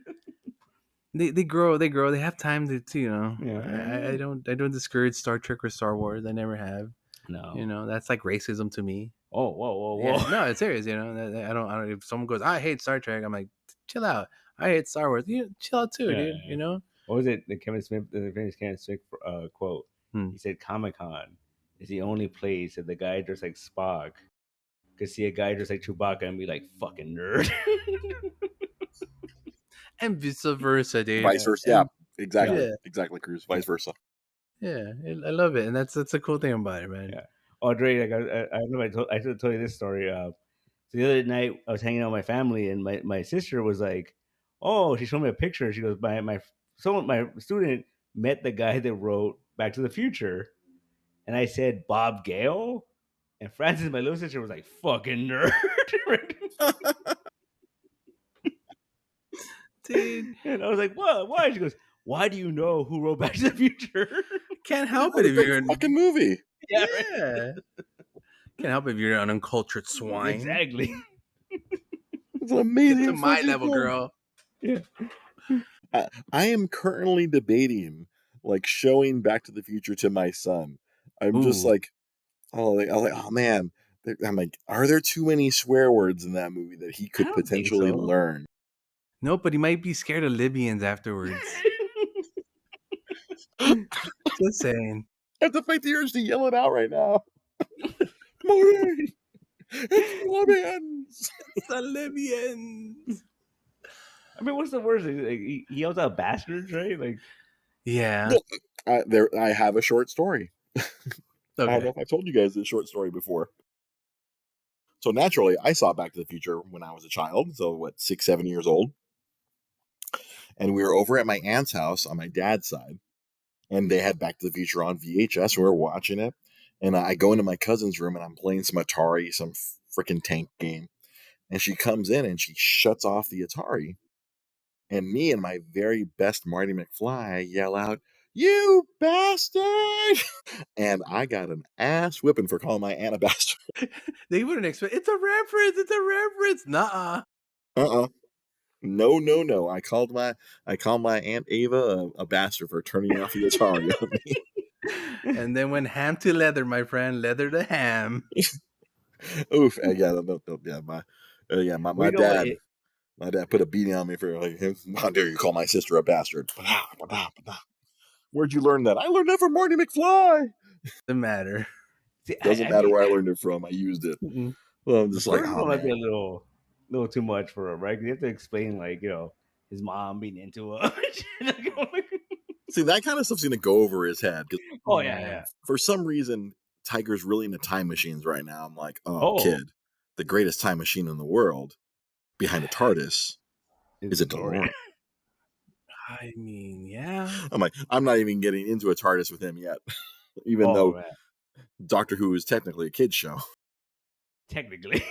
They grow. They have time to you know. Yeah. I don't discourage Star Trek or Star Wars. I never have. No. You know, that's like racism to me. Oh, whoa. Yeah, no, it's serious. You know, I don't. If someone goes, I hate Star Trek, I'm like, chill out. I hate Star Wars. You chill out too, dude. You know. What was it? The Kevin Smith, the famous Kevin Smith quote. He said, "Comic-Con is the only place that the guy dressed like Spock could see a guy dressed like Chewbacca and be like, fucking nerd." And vice versa, dude. Vice versa. Yeah, exactly. Yeah. Exactly, Cruz. Vice versa. Yeah, I love it, and that's a cool thing about it, man. Yeah. Oh, Dre, like I don't know if I told you this story. So the other night I was hanging out with my family, and my sister was like, "Oh," she showed me a picture. She goes, my student met the guy that wrote Back to the Future," and I said, "Bob Gale," and Francis, my little sister, was like, "Fucking nerd." Dude. And I was like, "What? Why?" She goes, "Why do you know who wrote Back to the Future?" Can't help it if you're a fucking movie. Yeah. Can't help it if you're an uncultured swine. Exactly. It's an amazing. Get to my level, film. girl. Yeah. I am currently debating like showing Back to the Future to my son. I'm just like, oh man. I'm like, are there too many swear words in that movie that he could potentially learn? No, but he might be scared of Libyans afterwards. Just saying. I have to fight the urge to yell it out right now. Maureen! It's Libyans! It's the Libyans! I mean, what's the worst? Like, he yells out bastards, right? Like, yeah. I have a short story. Okay. I don't know if I told you guys this short story before. So naturally, I saw Back to the Future when I was a child. So 6, 7 years old. And we were over at my aunt's house on my dad's side. And they had Back to the Future on VHS. And we were watching it. And I go into my cousin's room and I'm playing some Atari, some freaking tank game. And she comes in and she shuts off the Atari. And me and my very best Marty McFly yell out, "You bastard!" And I got an ass whipping for calling my aunt a bastard. They wouldn't expect it's a reference. It's a reference. Nuh-uh. No. I called my Aunt Ava a bastard for turning off the Atari on me. And then went ham to leather, my friend. Leather to ham. Oof. My dad. My dad put a beating on me for like, how dare you call my sister a bastard? Where'd you learn that? I learned that from Marty McFly. Doesn't matter. Doesn't matter where I learned it from. I used it. Well, I'm just like, oh, might be a little too much for him, right? You have to explain, like, you know, his mom being into it. See, that kind of stuff's gonna go over his head. Oh yeah. For some reason, Tiger's really into time machines right now. I'm like, kid, the greatest time machine in the world, behind a TARDIS, is a DeLorean. I mean, yeah. I'm like, I'm not even getting into a TARDIS with him yet, even though Doctor Who is technically a kid's show. Technically.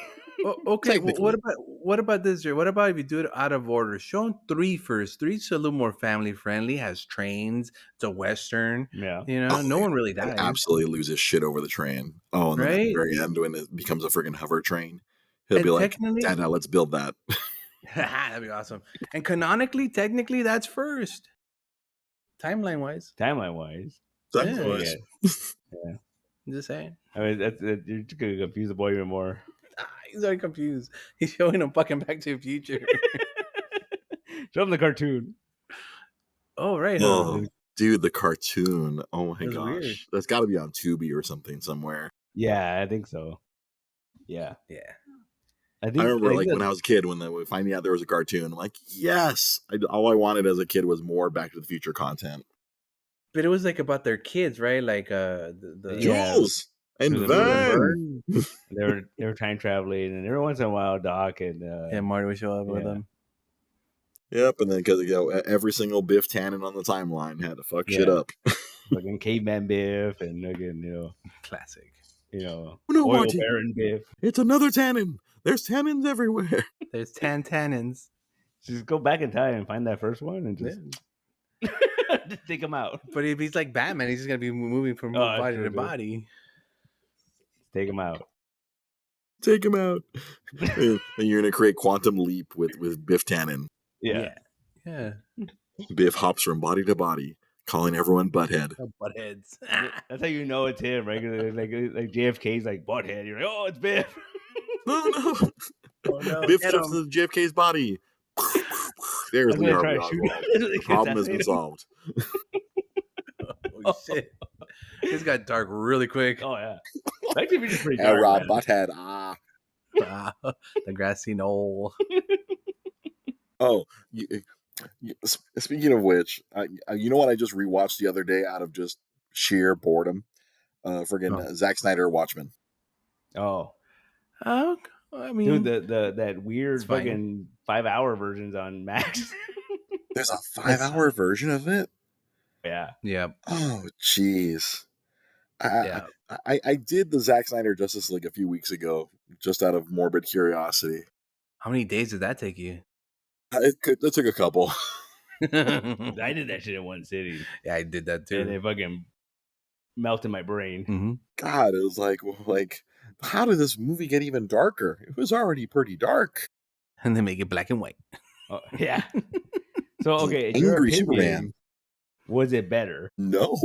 Okay, Technically. what about this year? What about if you do it out of order? Show them three first. Three's a little more family friendly. Has trains. It's a western. Yeah. You Oh, know, no one really and dies, absolutely loses shit over the train. Oh, and then at the right? very end, when it becomes a freaking hover train, he'll be And like, technically, Dada, let's build that. that'd be awesome. And canonically, technically, that's first. Timeline wise, Timeline wise. That's yeah. nice. Yeah. I'm just saying. I mean, you're just gonna confuse the boy even more. He's already confused. He's showing him fucking Back to the Future. Show him the cartoon. Oh right, huh? Oh, dude, the cartoon. Oh my It was gosh. weird. That's got to be on Tubi or something somewhere. Yeah, I think so. Yeah, Yeah. I I remember think like when that- I was a kid, when we finding out there was a cartoon, I'm like, yes. All I wanted as a kid was more Back to the Future content. But it was like about their kids, right? Like the Yeah. Jules and Jules and Vern. they were time traveling, and every once in a while, Doc and yeah, Marty would show up with yeah. them. Yep, and then because every single Biff Tannen on the timeline had to fuck shit Yeah. up. fucking caveman Biff and again, Classic. No, oil Marty. baron Biff. It's another Tannen. There's Tannens everywhere. There's 10 tannins. Just go back in time and find that first one and just, Yeah. just take him out. But if he's like Batman, he's just gonna be moving from Oh, that's body true, to dude. body. Take him out. Take him out. And you're gonna create Quantum Leap with Biff Tannen. Yeah. Yeah. Biff hops from body to body, calling everyone butthead. Oh, butt heads. That's how you know it's him, right? 'Cause like JFK's like butthead. You're like, oh, it's Biff. Oh no! Oh no. Biff get jumps him. into JFK's body. There's That's Lee what I Harvey try to shoot. Oswald. The problem has been solved. Oh shit. This got dark really quick. Oh yeah. Back to the Future's pretty dark. Rob man. Butthead. Ah. The grassy knoll. Oh, speaking of which, you know what I just rewatched the other day out of just sheer boredom? Friggin' Zack Snyder Watchmen. Oh, Oh, I mean, dude, that weird It's fine. fucking 5-hour versions on Max. There's a 5-hour version of it? Yeah. yeah. Oh, jeez. Yeah. I did the Zack Snyder Justice League a few weeks ago, just out of morbid curiosity. How many days did that take you? It took a couple. I did that shit in one city, Yeah, I did that and too. it fucking melted my brain. Mm-hmm. God, it was like, how did this movie get even darker? It was already pretty dark. And they make it black and white. Oh, yeah. So okay, in your Angry opinion, Superman. was it better? No.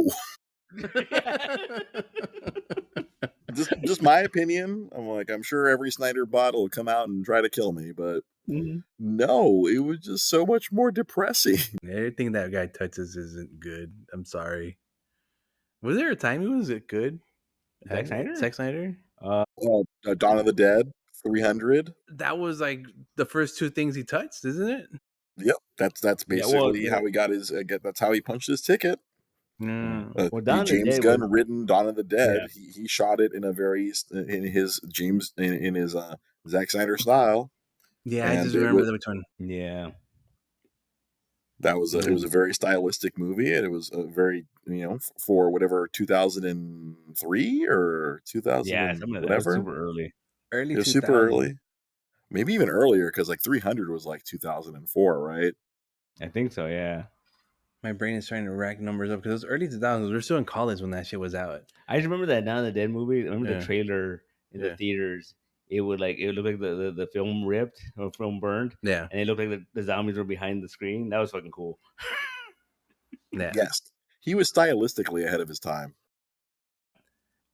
Just my opinion. I'm sure every Snyder bot will come out and try to kill me, but no, it was just so much more depressing. Everything that guy touches isn't good. I'm sorry. Was there a time he was it good? Zack Snyder? Zack Snyder? Dawn of the Dead, 300. That was like the first two things he touched, isn't it? Yep, that's basically well, how he got his. That's how he punched his ticket. Mm. Well, Dawn of the James Dead Gunn was- written Dawn of the Dead. Yeah. He shot it in his Zack Snyder style. Yeah, I And just it remember was- which one. Yeah. It was a very stylistic movie, and it was a very for whatever 2003 or 2000 Yeah, some of that was whatever. super early. Early It was 2000s. super early, maybe even earlier because like 300 was like 2004, right? I think so. Yeah. My brain is trying to rack numbers up because it was early 2000s. We were still in college when that shit was out. I just remember that Dawn of the Dead movie. I remember Yeah. the trailer in the Yeah. theaters. It would look like the film ripped or film burned, Yeah. and it looked like the zombies were behind the screen. That was fucking cool. Yeah. Yes, he was stylistically ahead of his time.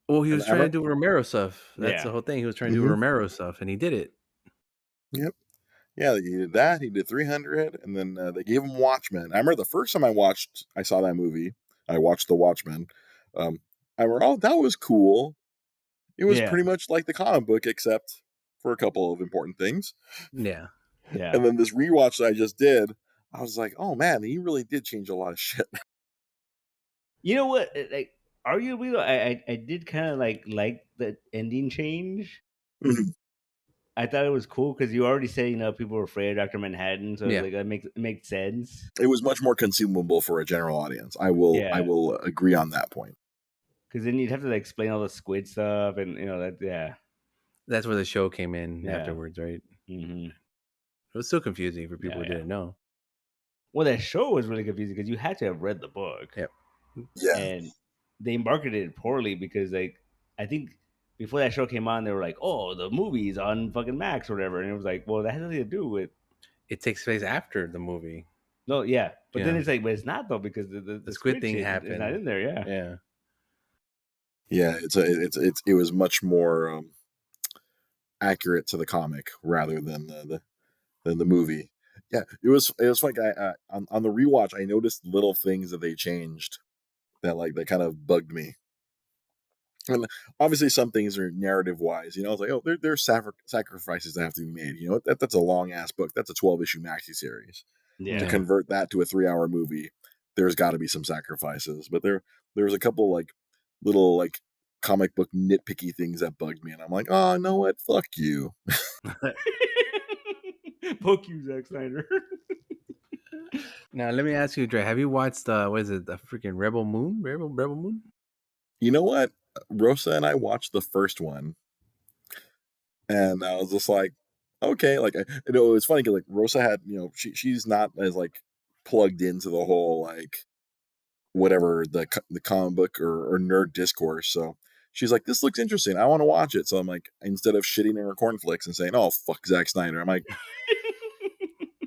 Well, he was And trying I to do Romero stuff. That's Yeah. the whole thing. He was trying to do Mhm. Romero stuff, and he did it. Yeah, he did that. He did 300, and then they gave him Watchmen. I remember the first time I saw that movie. I watched The Watchmen. I remember, that was cool. It was Yeah. pretty much like the comic book, except for a couple of important things. Yeah. Yeah. And then this rewatch that I just did, I was like, oh man, he really did change a lot of shit. You know what? Like, arguably, though, I did kind of like the ending change. Mhm. I thought it was cool because you already said people were afraid of Dr. Manhattan, so Yeah. like that makes sense. It was much more consumable for a general audience. I will agree on that point. Because then you'd have to explain all the squid stuff and that. Yeah. That's where the show came in Yeah. afterwards, right? Mm-hmm. It was still confusing for people who Yeah. didn't know. Well, that show was really confusing because you had to have read the book. Yep. Yeah. And they marketed it poorly because, like, I think before that show came on, they were like, "Oh, the movie's on fucking Max or whatever," and it was like, "Well, that has nothing to do with." It takes place after the movie. No, yeah, but then Yeah. it's like, but it's not though because the squid thing shit happened. is not in there. Yeah. Yeah. Yeah, it was much more accurate to the comic rather than the movie. Yeah, it was like on the rewatch I noticed little things that they changed that kind of bugged me. And obviously some things are narrative wise, it's like, oh, there's sacrifices that have to be made. That's a long ass book. That's a 12-issue maxi series. Yeah. To convert that to a 3-hour movie, there's got to be some sacrifices. But there's a couple like little like comic book nitpicky things that bugged me, and I'm like, oh, no, what? Fuck you. Fuck you, Zack Snyder. Now let me ask you, Dre. Have you watched what is it, the freaking Rebel Moon? Rebel Moon? You know what? Rosa and I watched the first one, and I was just like, okay, like it was funny because like Rosa had, she's not as like plugged into the whole like whatever the comic book or nerd discourse. So she's like, this looks interesting. I want to watch it. So I'm like, instead of shitting in her cornflakes and saying, oh, fuck Zack Snyder, I'm like,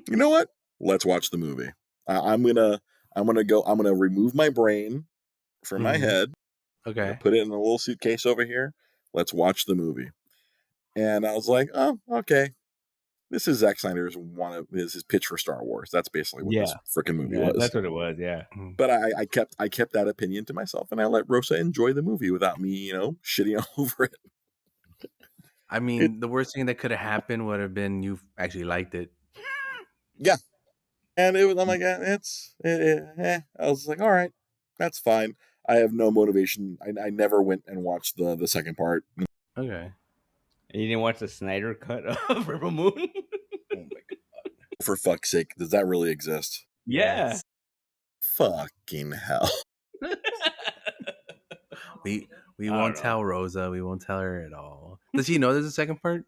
you know what? Let's watch the movie. I'm gonna remove my brain from my head. Okay. Put it in a little suitcase over here. Let's watch the movie. And I was like, oh, okay. This is Zack Snyder's his pitch for Star Wars. That's basically what this freaking movie was. That's what it was, yeah. But I kept that opinion to myself, and I let Rosa enjoy the movie without me, shitting all over it. I mean, the worst thing that could have happened would have been you actually liked it. Yeah. And it was, I'm like, I was like, all right, that's fine. I have no motivation. I never went and watched the second part. Okay. And you didn't watch the Snyder cut of Rebel Moon? Oh my god. For fuck's sake, does that really exist? Yeah. Yes. Fucking hell. We won't tell Rosa. We won't tell her at all. Does she know there's a second part?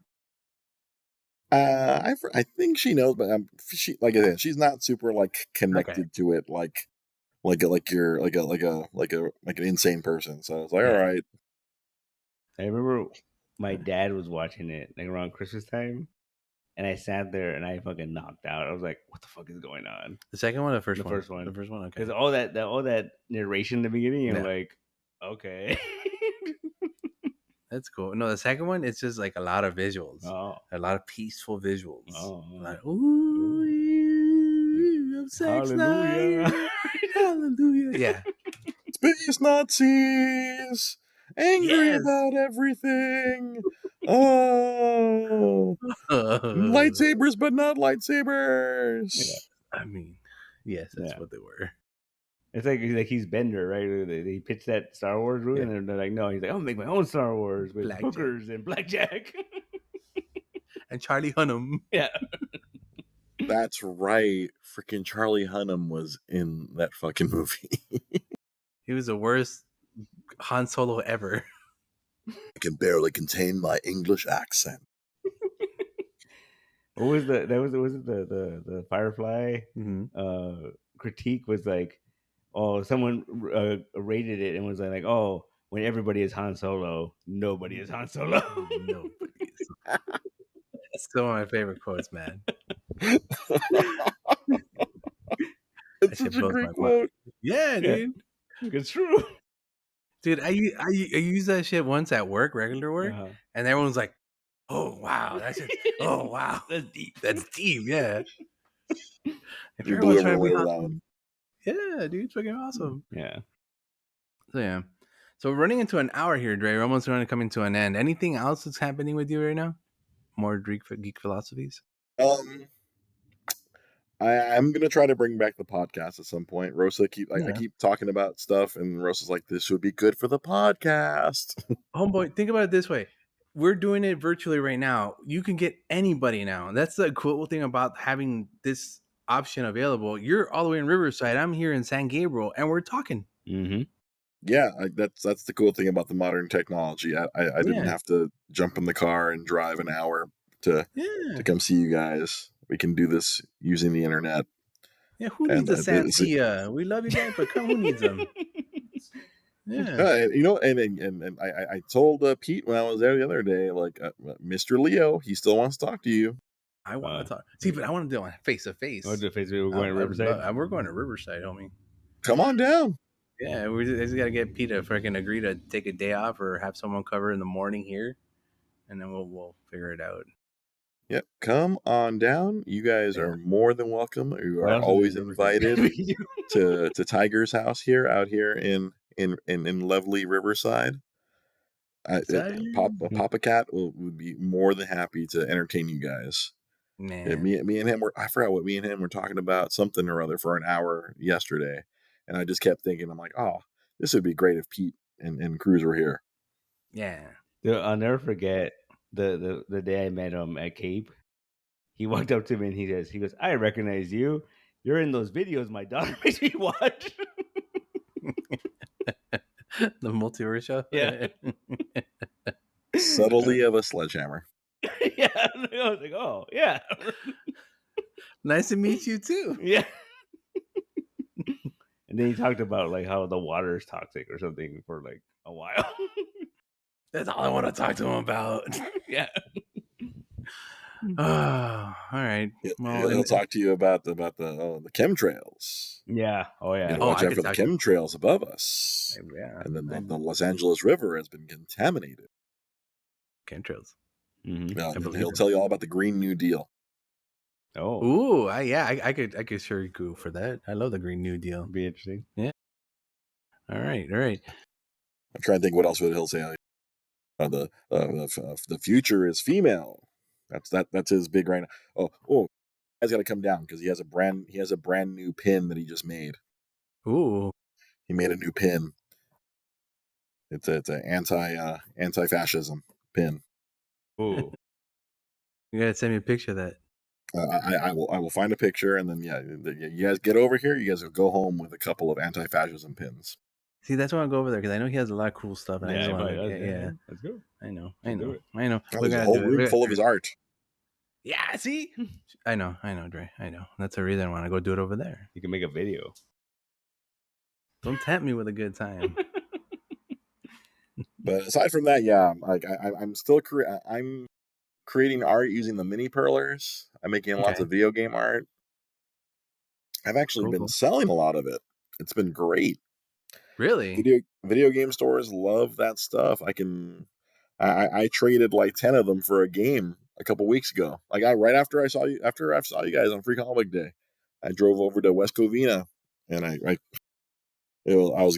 I think she knows, but she, like I said, she's not super like connected to it like you're like an insane person. So I was like, all right. I remember my dad was watching it like around Christmas time, and I sat there and I fucking knocked out. I was like, "What the fuck is going on?" The second one, or the first one? The first one. The first one. Okay. Because all that narration in the beginning, and I'm like, okay. That's cool. No, the second one, it's just like a lot of visuals. Oh. A lot of peaceful visuals. Oh. Like, ooh, I'm Zack Snyder. Hallelujah. Yeah. Space Nazis, angry about everything. Oh, lightsabers, but not lightsabers. Yeah. I mean, yes, that's what they were. It's like he's Bender, right? They pitched that Star Wars movie, and they're like, no, he's like, I'm gonna make my own Star Wars with hookers and blackjack and Charlie Hunnam. Yeah, that's right. Freaking Charlie Hunnam was in that fucking movie. He was the worst Han Solo ever. I can barely contain my English accent. What was the Firefly critique was like, oh, someone rated it and was like, oh, when everybody is Han Solo, nobody is Han Solo. Nobody is. That's still one of my favorite quotes, man. It's such a great quote. Yeah, dude. It's true. Dude, I used that shit once at work, regular work, and everyone's like, oh, wow. That's it. Oh, wow. That's deep. That's deep, yeah. If you everyone's blew trying to be awesome. Yeah, dude, it's fucking awesome. Yeah. So, yeah. So, we're running into an hour here, Dre. We're almost going to come into an end. Anything else that's happening with you right now? More geek philosophies? I'm gonna try to bring back the podcast at some point. Rosa I keep talking about stuff, and Rosa's like, "This would be good for the podcast." Homeboy, think about it this way: we're doing it virtually right now. You can get anybody now. That's the cool thing about having this option available. You're all the way in Riverside. I'm here in San Gabriel, and we're talking. Mm-hmm. Yeah, that's the cool thing about the modern technology. I didn't Yeah. have to jump in the car and drive an hour to Yeah. come see you guys. We can do this using the internet. Yeah. Who And needs a Santia? We love you guys, but come, who needs them? Yeah. you know, and I told Pete when I was there the other day, like Mr. Leo, he still wants to talk to you. I want to talk. See, but I want to do it face to face. We're going to Riverside. We're going to Riverside, homie. Come on down. Yeah, we just got to get Pete to freaking agree to take a day off or have someone cover in the morning here, and then we'll figure it out. Yep, come on down. You guys are more than welcome. You are always invited to Tiger's house out here in lovely Riverside. Papa Cat would be more than happy to entertain you guys. Man. Me and him I forgot what me and him were talking about, something or other for an hour yesterday, and I just kept thinking, I'm like, oh, this would be great if Pete and Cruz were here. Yeah. Dude, I'll never forget the day I met him at Cape. He walked up to me and he goes, I recognize you. You're in those videos my daughter makes me watch. The multiverse show? Yeah. Subtlety of a sledgehammer. Yeah. I was like, oh, yeah. Nice to meet you too. Yeah. And then he talked about like how the water is toxic or something for like a while. That's all I want to talk to him about. Yeah. Oh, all right. Well, he'll talk to you about the chemtrails. Yeah. Oh yeah. Watch out for the chemtrails above us. Yeah. And then the Los Angeles River has been contaminated. Chemtrails. Mm-hmm. He'll tell you all about the Green New Deal. Oh. Ooh, I could sure go for that. I love the Green New Deal. Be interesting. Yeah. All right. I'm trying to think what else he'll say. The future is female. That's his big right now. Oh, guy's got to come down because he has a brand new pin that he just made. Ooh. He made a new pin. It's an anti-fascism pin. Ooh. You gotta send me a picture of that. I will find a picture, and then you guys get over here. You guys will go home with a couple of anti-fascism pins. See, that's why I go over there because I know he has a lot of cool stuff. And Yeah, let's go. Oh, there's a whole room full of his art. Yeah, see, I know, Dre. I know. That's the reason I want to go do it over there. You can make a video. Don't tempt me with a good time. But aside from that, yeah, like I'm still I'm creating art using the mini perlers. I'm making lots of video game art. I've actually been selling a lot of it. It's been great. Really? Video game stores love that stuff. I traded like 10 of them for a game a couple weeks ago. Like right after I saw you guys on Free Comic Day, I drove over to West Covina and I was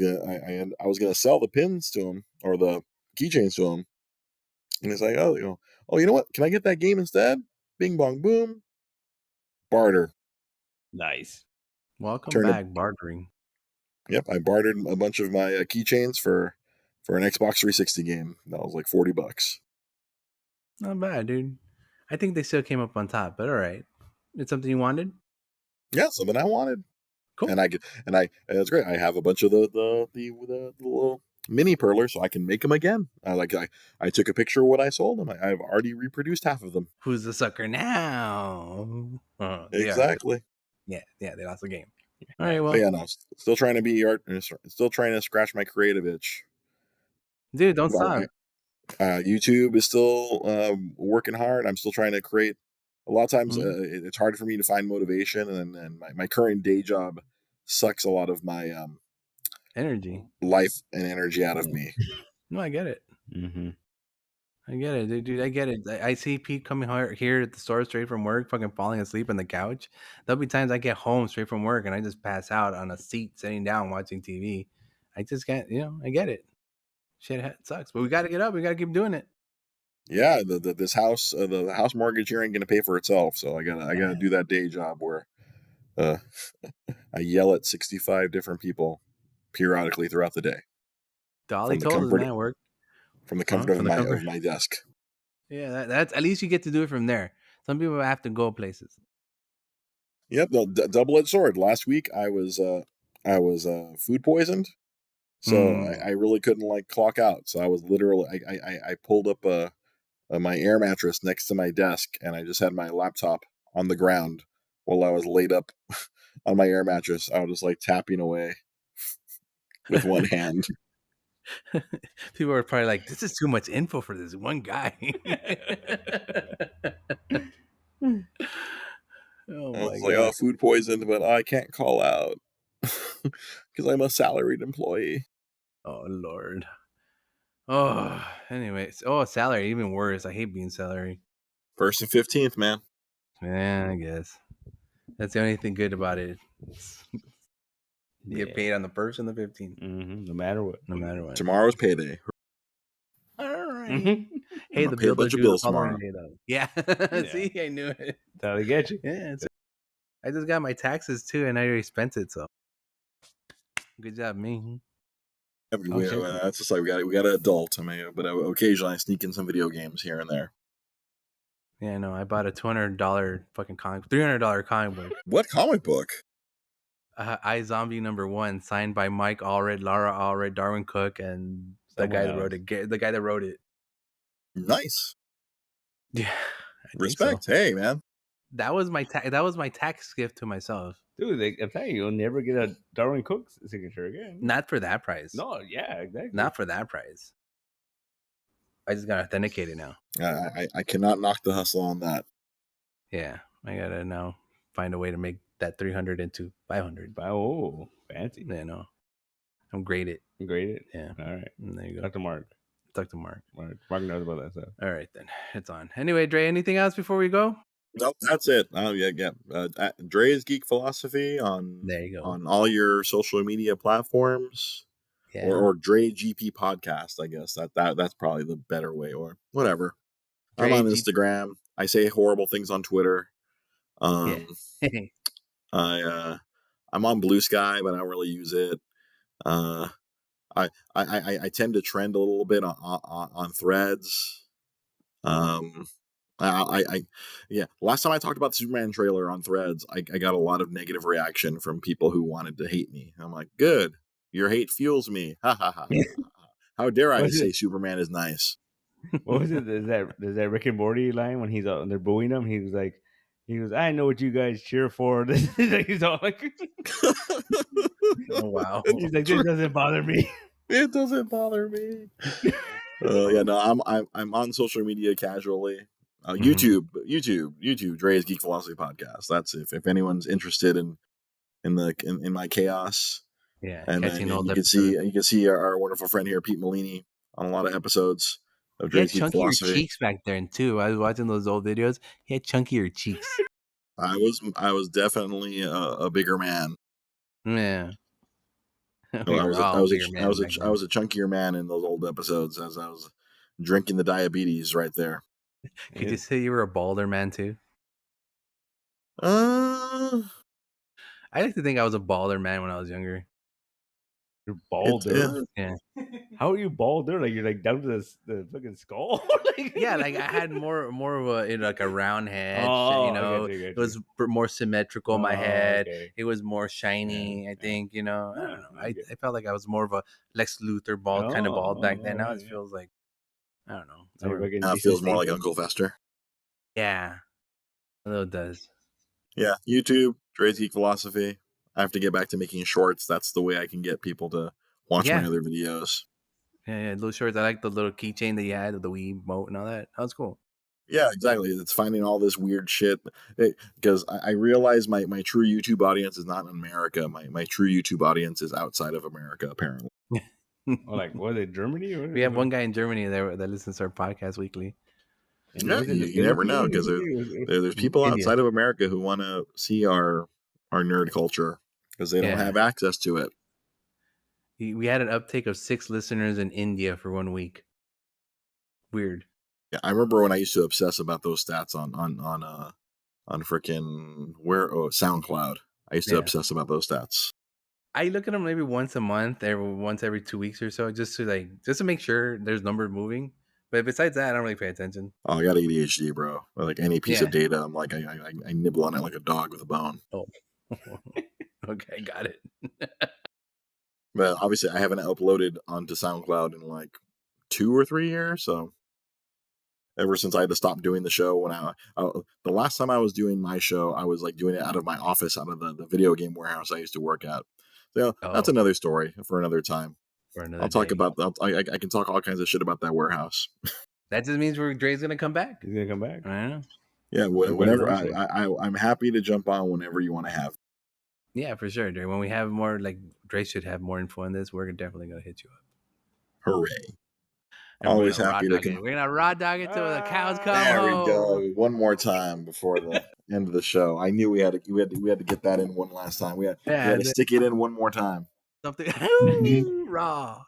gonna sell the pins to him or the keychains to him, and he's like, oh, you know what? Can I get that game instead? Bing bong boom, barter. Nice. Welcome back, bartering. Yep, I bartered a bunch of my keychains for an Xbox 360 game. That was like $40. Not bad, dude. I think they still came up on top, but all right. It's something you wanted? Yeah, something I wanted. Cool. And that's great. I have a bunch of the little mini perlers, so I can make them again. I took a picture of what I sold them. I've already reproduced half of them. Who's the sucker now? Exactly. Yeah, they lost the game. All right, well, but yeah, no, still trying to be art, still trying to scratch my creative itch. Dude, don't stop. YouTube is still working hard. I'm still trying to create. A lot of times, it's hard for me to find motivation, and my current day job sucks a lot of my energy, life, and energy out of me. No, I get it. Mm-hmm. I get it, dude. I get it. I see Pete coming here at the store straight from work, fucking falling asleep on the couch. There'll be times I get home straight from work and I just pass out on a seat, sitting down watching TV. I just can't, I get it. Shit sucks, but we got to get up. We got to keep doing it. Yeah, this house, the house mortgage here ain't gonna pay for itself. So I gotta do that day job where I yell at 65 different people periodically throughout the day. Dolly told us, man, work from the comfort of my desk. Yeah, that's at least you get to do it from there. Some people have to go places. Yep, double-edged sword. Last week I was food poisoned, So I really couldn't like clock out. So I was literally I pulled up my air mattress next to my desk, and I just had my laptop on the ground while I was laid up on my air mattress. I was just like tapping away with one hand. People are probably like, "This is too much info for this one guy." Oh I my was like, god! oh, food poisoned, but I can't call out because I'm a salaried employee. Oh lord. Oh, anyways. Oh, salary, even worse. I hate being salary. 1st and 15th, man. Yeah, I guess that's the only thing good about it. You get paid on the 1st and the 15th, No matter what. no matter what. Tomorrow's payday. All right. I'm Hey, gonna the pay a bill bunch is of due the bills following tomorrow. day, though. Yeah. See, I knew it. That's how they get you. Yeah. I just got my taxes too, and I already spent it. So, good job, me. That's just like we got an adult. I mean, but occasionally I sneak in some video games here and there. Yeah, no, I bought a $200 fucking $300 comic book. What comic book? I Zombie #1, signed by Mike Allred, Lara Allred, Darwin Cook, and the guy that wrote it. The guy that wrote it. Nice. Yeah, Respect. So. Hey, man. That was my tax gift to myself. Dude, I'm telling you, you'll never get a Darwin Cook signature again. Not for that price. No, yeah, exactly. Not for that price. I just got authenticated now. I cannot knock the hustle on that. Yeah, I gotta now find a way to make that 300 into 500. Oh, fancy. Yeah, no, I'm graded. Graded? Yeah. All right. And there you go. Talk to Mark. Mark knows about that stuff. All right, then. It's on. Anyway, Dre, anything else before we go? Nope, that's it. Yeah. Dre's Geek Philosophy on There you go. on all your social media platforms. Yeah. Or Dre GP podcast, I guess. That's probably the better way, or whatever. Dre I'm on Instagram. I say horrible things on Twitter. Yeah. I'm on Blue Sky, but I don't really use it. I tend to trend a little bit on Threads. Last time I talked about the Superman trailer on Threads, I got a lot of negative reaction from people who wanted to hate me. I'm like, good, your hate fuels me. Ha ha ha. How dare I say Superman is nice? What was it? Is that Rick and Morty line when he's out and they're booing him? He goes, I know what you guys cheer for. He's all like, oh wow. He's like, this doesn't bother me. It doesn't bother me. No, I'm on social media casually. YouTube, Dre's Geek Philosophy podcast. That's if anyone's interested in my chaos. Yeah, and then you can see our wonderful friend here, Pete Molini, on a lot of episodes of Dre's Geek Philosophy. Chunkier cheeks back then too. I was watching those old videos. He had chunkier cheeks. I was definitely a bigger man. Yeah. I was a chunkier man in those old episodes as I was drinking the diabetes right there. Could you say you were a balder man too? I like to think I was a balder man when I was younger. You're balder? Yeah. How are you balder? Like you're like down to the fucking skull? Yeah, like I had more of a like a round head. I got you. It was more symmetrical. My head. Okay. It was more shiny. I think I don't know. I felt like I was more of a Lex Luthor bald kind of bald back then. Now it feels like I don't know. Now it feels more like Uncle Fester. Yeah, it does. Yeah, YouTube, Dre's Geek Philosophy. I have to get back to making shorts. That's the way I can get people to watch my other videos. Yeah, little shorts. I like the little keychain that you had with the Wii moat and all that. That was cool. Yeah, exactly. It's finding all this weird shit because I realize my true YouTube audience is not in America. My true YouTube audience is outside of America, apparently. Like, was it Germany? We have one guy in Germany that listens to our podcast weekly. Yeah, you never know because there's people outside of America who want to see our nerd culture because they don't have access to it. We had an uptake of 6 listeners in India for 1 week. Weird. Yeah, I remember when I used to obsess about those stats on freaking SoundCloud. I used to obsess about those stats. I look at them maybe once a month, once every 2 weeks or so, just to make sure there's numbers moving. But besides that, I don't really pay attention. Oh, I got ADHD, bro. Like any piece of data, I'm like I nibble on it like a dog with a bone. Oh, okay, got it. But obviously, I haven't uploaded onto SoundCloud in like 2 or 3 years. So ever since I had to stop doing the show, when the last time I was doing my show, I was like doing it out of my office, out of the video game warehouse I used to work at. So that's Oh, another story for another time. for another I'll talk day. about that. I can talk all kinds of shit about that warehouse. That just means Dre's gonna come back. He's gonna come back. I know. Yeah, whenever anniversary. I'm happy to jump on whenever you want to have. Yeah, for sure, Dre. When we have more, like Dre should have more info on this, we're definitely gonna hit you up. Hooray! And Always we're gonna happy raw to dog it. We're gonna raw dog it till the cows come There we home. go. One more time before the end of the show. I knew we had to get that in one last time. We had to stick it in one more time. Something raw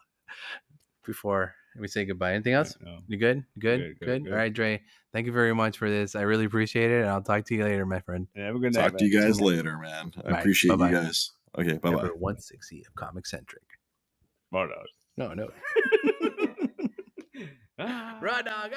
before we say goodbye. Anything else? No. You good? Good. All right, Dre. Thank you very much for this. I really appreciate it. And I'll talk to you later, my friend. Yeah, have a good night. Talk to you guys later, man. I appreciate you guys. Okay, bye bye. Number 160 of ComiCentric. Raw dog. No. Raw dog.